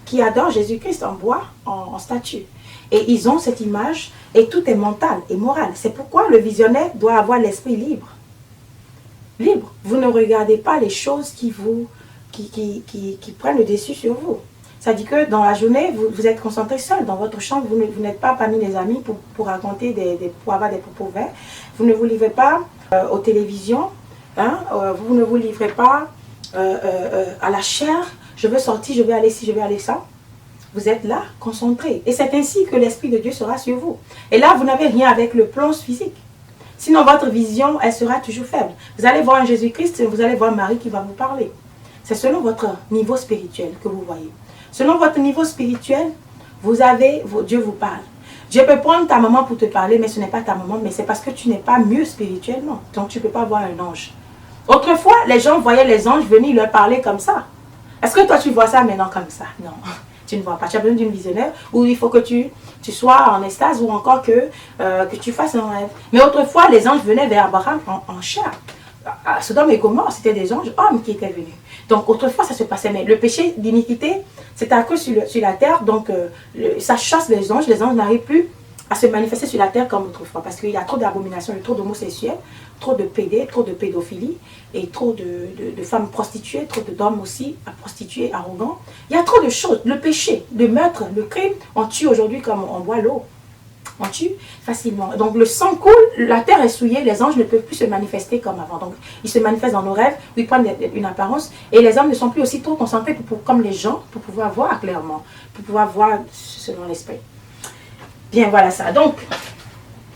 Qui adorent Jésus-Christ en bois, en statue. Et ils ont cette image et tout est mental et moral. C'est pourquoi le visionnaire doit avoir l'esprit libre. Libre. Vous ne regardez pas les choses qui prennent le dessus sur vous. Ça dit que dans la journée, vous êtes concentré seul dans votre chambre. Vous n'êtes pas parmi les amis pour raconter, pour avoir des propos verts. Vous ne vous livrez pas aux télévisions. Hein, vous ne vous livrez pas à la chair. Je veux sortir, je vais aller ci, je vais aller ça. Vous êtes là, concentré. Et c'est ainsi que l'Esprit de Dieu sera sur vous. Et là, vous n'avez rien avec le plan physique. Sinon, votre vision, elle sera toujours faible. Vous allez voir un Jésus-Christ, vous allez voir Marie qui va vous parler. C'est selon votre niveau spirituel que vous voyez. Selon votre niveau spirituel, Dieu vous parle. Dieu peut prendre ta maman pour te parler, mais ce n'est pas ta maman, mais c'est parce que tu n'es pas mieux spirituellement. Donc, tu ne peux pas voir un ange. Autrefois, les gens voyaient les anges venir leur parler comme ça. Est-ce que toi, tu vois ça maintenant comme ça? Non. Tu ne vois pas. Tu as besoin d'une visionnaire où il faut que tu sois en extase ou encore que tu fasses un rêve. Mais autrefois, les anges venaient vers Abraham en chair. À Sodome et Gomorrhe, c'était des anges hommes qui étaient venus. Donc autrefois, ça se passait. Mais le péché d'iniquité, c'est à cause sur la terre. Donc ça chasse les anges. Les anges n'arrivent plus à se manifester sur la terre comme autrefois. Parce qu'il y a trop d'abominations, trop d'homosexuels, trop de pédés, trop de pédophilie, et trop de femmes prostituées, trop d'hommes aussi à prostituées, arrogants. Il y a trop de choses. Le péché, le meurtre, le crime, on tue aujourd'hui comme on boit l'eau. On tue facilement. Donc le sang coule, la terre est souillée, les anges ne peuvent plus se manifester comme avant. Donc ils se manifestent dans nos rêves, où ils prennent une apparence, et les hommes ne sont plus aussi trop concentrés comme les gens pour pouvoir voir clairement, pour pouvoir voir selon l'esprit. Bien, voilà ça. Donc,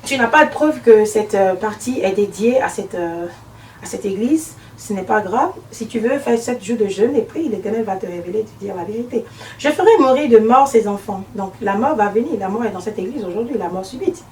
tu n'as pas de preuve que cette partie est dédiée à cette église. Ce n'est pas grave. Si tu veux faire 7 jours de jeûne et prie, l'Éternel va te révéler et te dire la vérité. Je ferai mourir de mort ces enfants. Donc, la mort va venir. La mort est dans cette église aujourd'hui, la mort subite.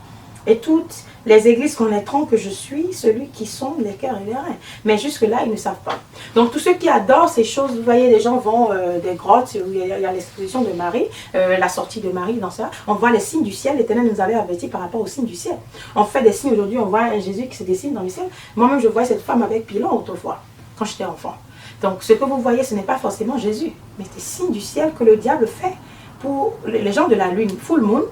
Et toutes les églises connaîtront que je suis celui qui sonde les cœurs et les reins. Mais jusque-là, ils ne savent pas. Donc, tous ceux qui adorent ces choses, vous voyez, les gens vont des grottes où il y a l'exposition de Marie, la sortie de Marie dans ça. On voit les signes du ciel. L'Éternel nous avait avertis par rapport aux signes du ciel. On fait des signes aujourd'hui, on voit un Jésus qui se dessine dans le ciel. Moi-même, je voyais cette femme avec pilon autrefois, quand j'étais enfant. Donc, ce que vous voyez, ce n'est pas forcément Jésus, mais c'est des signes du ciel que le diable fait pour les gens de la lune, full moon.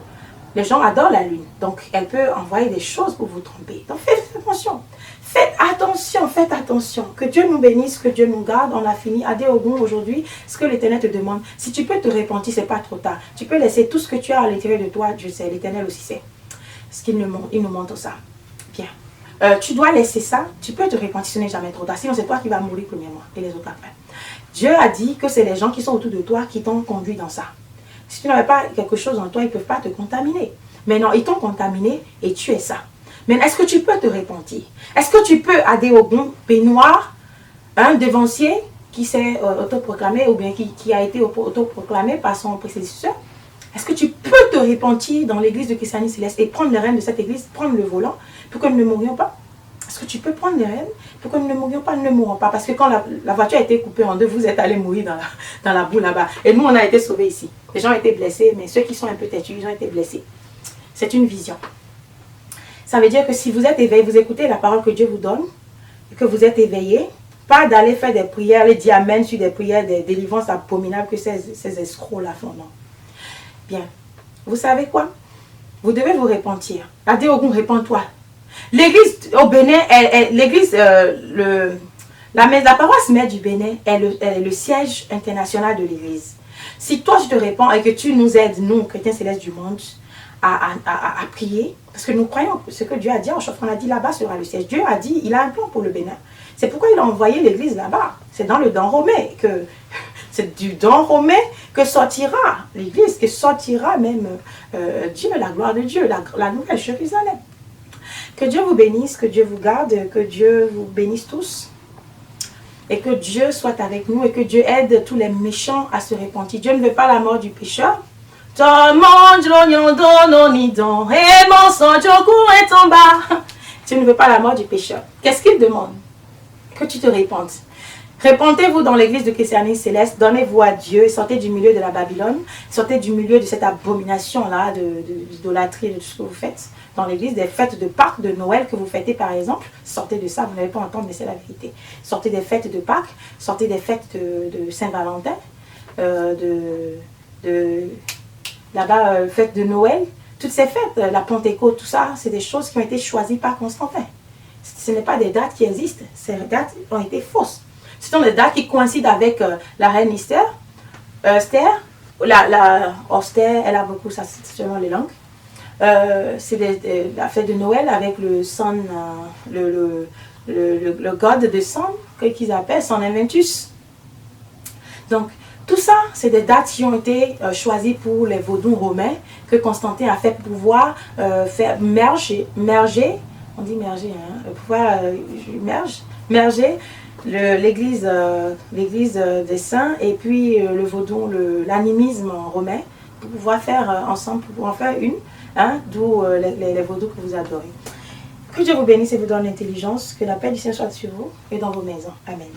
Les gens adorent la lune, donc elle peut envoyer des choses pour vous tromper. Donc faites attention, faites attention, faites attention. Que Dieu nous bénisse, que Dieu nous garde. On a fini. Adé Ogun aujourd'hui, ce que l'Éternel te demande, si tu peux te repentir, c'est pas trop tard. Tu peux laisser tout ce que tu as à l'intérieur de toi, Dieu sait, l'Éternel aussi sait. Ce qu'il nous montre ça. Bien. Tu dois laisser ça, tu peux te repentir, ce n'est jamais trop tard. Sinon c'est toi qui vas mourir premièrement et les autres après. Dieu a dit que c'est les gens qui sont autour de toi qui t'ont conduit dans ça. Si tu n'avais pas quelque chose en toi, ils ne peuvent pas te contaminer. Mais non, ils t'ont contaminé et tu es ça. Mais est-ce que tu peux te repentir? Est-ce que tu peux adhérer au bon peignoir, un devancier qui s'est autoproclamé ou bien qui a été autoproclamé par son prédécesseur? Est-ce que tu peux te repentir dans l'église de Christianisme Céleste et prendre les rênes de cette église, prendre le volant pour que nous ne mourions pas? Est-ce que tu peux prendre les rênes pour que nous ne mourions pas? Nous ne mourons pas. Parce que quand la voiture a été coupée en deux, vous êtes allés mourir dans la boue là-bas. Et nous, on a été sauvés ici. Les gens ont été blessés, mais ceux qui sont un peu têtus, ils ont été blessés. C'est une vision. Ça veut dire que si vous êtes éveillé, vous écoutez la parole que Dieu vous donne, et que vous êtes éveillé, pas d'aller faire des prières, les dire amen sur des prières, des délivrances abominables que ces escrocs-là font. Non. Bien. Vous savez quoi? Vous devez vous repentir. Adé Ogun, répands-toi. L'église au Bénin, l'église, la paroisse mère du Bénin est le siège international de l'église. Si toi, je te réponds et que tu nous aides, nous, chrétiens célestes du monde, à prier, parce que nous croyons ce que Dieu a dit en chauffant, on a dit là-bas sera le siège. Dieu a dit, il a un plan pour le Bénin. C'est pourquoi il a envoyé l'église là-bas. C'est dans le don romain que, c'est du don romain que sortira l'église, que sortira même Dieu, la gloire de Dieu, la nouvelle Jérusalem. Que Dieu vous bénisse, que Dieu vous garde, que Dieu vous bénisse tous. Et que Dieu soit avec nous et que Dieu aide tous les méchants à se repentir. Dieu ne veut pas la mort du pécheur. Toi, mange l'oignon d'oignon, nidon, et mon sang, Joku est en bas. Tu ne veux pas la mort du pécheur. Qu'est-ce qu'il demande? Que tu te répandes. Répandez-vous dans l'église de christianisme céleste, donnez-vous à Dieu, sortez du milieu de la Babylone, sortez du milieu de cette abomination-là, d'idolâtrie, de tout ce que vous faites dans l'église, des fêtes de Pâques, de Noël que vous fêtez par exemple, sortez de ça, vous n'allez pas entendre, mais c'est la vérité. Sortez des fêtes de Pâques, sortez des fêtes de Saint-Valentin, là-bas, fête de Noël, toutes ces fêtes, la Pentecôte, tout ça, c'est des choses qui ont été choisies par Constantin. Ce n'est pas des dates qui existent, ces dates ont été fausses. Ce sont des dates qui coïncident avec la reine Esther, Osther, elle a beaucoup, ça c'est seulement les langues. C'est la fête de Noël avec le sun, le god de sun, qu'ils appellent Sun Inventus. Donc, tout ça, c'est des dates qui ont été choisies pour les vaudous romains que Constantin a fait pour pouvoir faire merger, on dit merger, hein, pouvoir merger l'église des saints et puis le vaudou, l'animisme romain, pour pouvoir faire ensemble, pour pouvoir faire une, hein, d'où les vaudous que vous adorez. Que Dieu vous bénisse et vous donne l'intelligence, que la paix du Seigneur soit sur vous et dans vos maisons. Amen.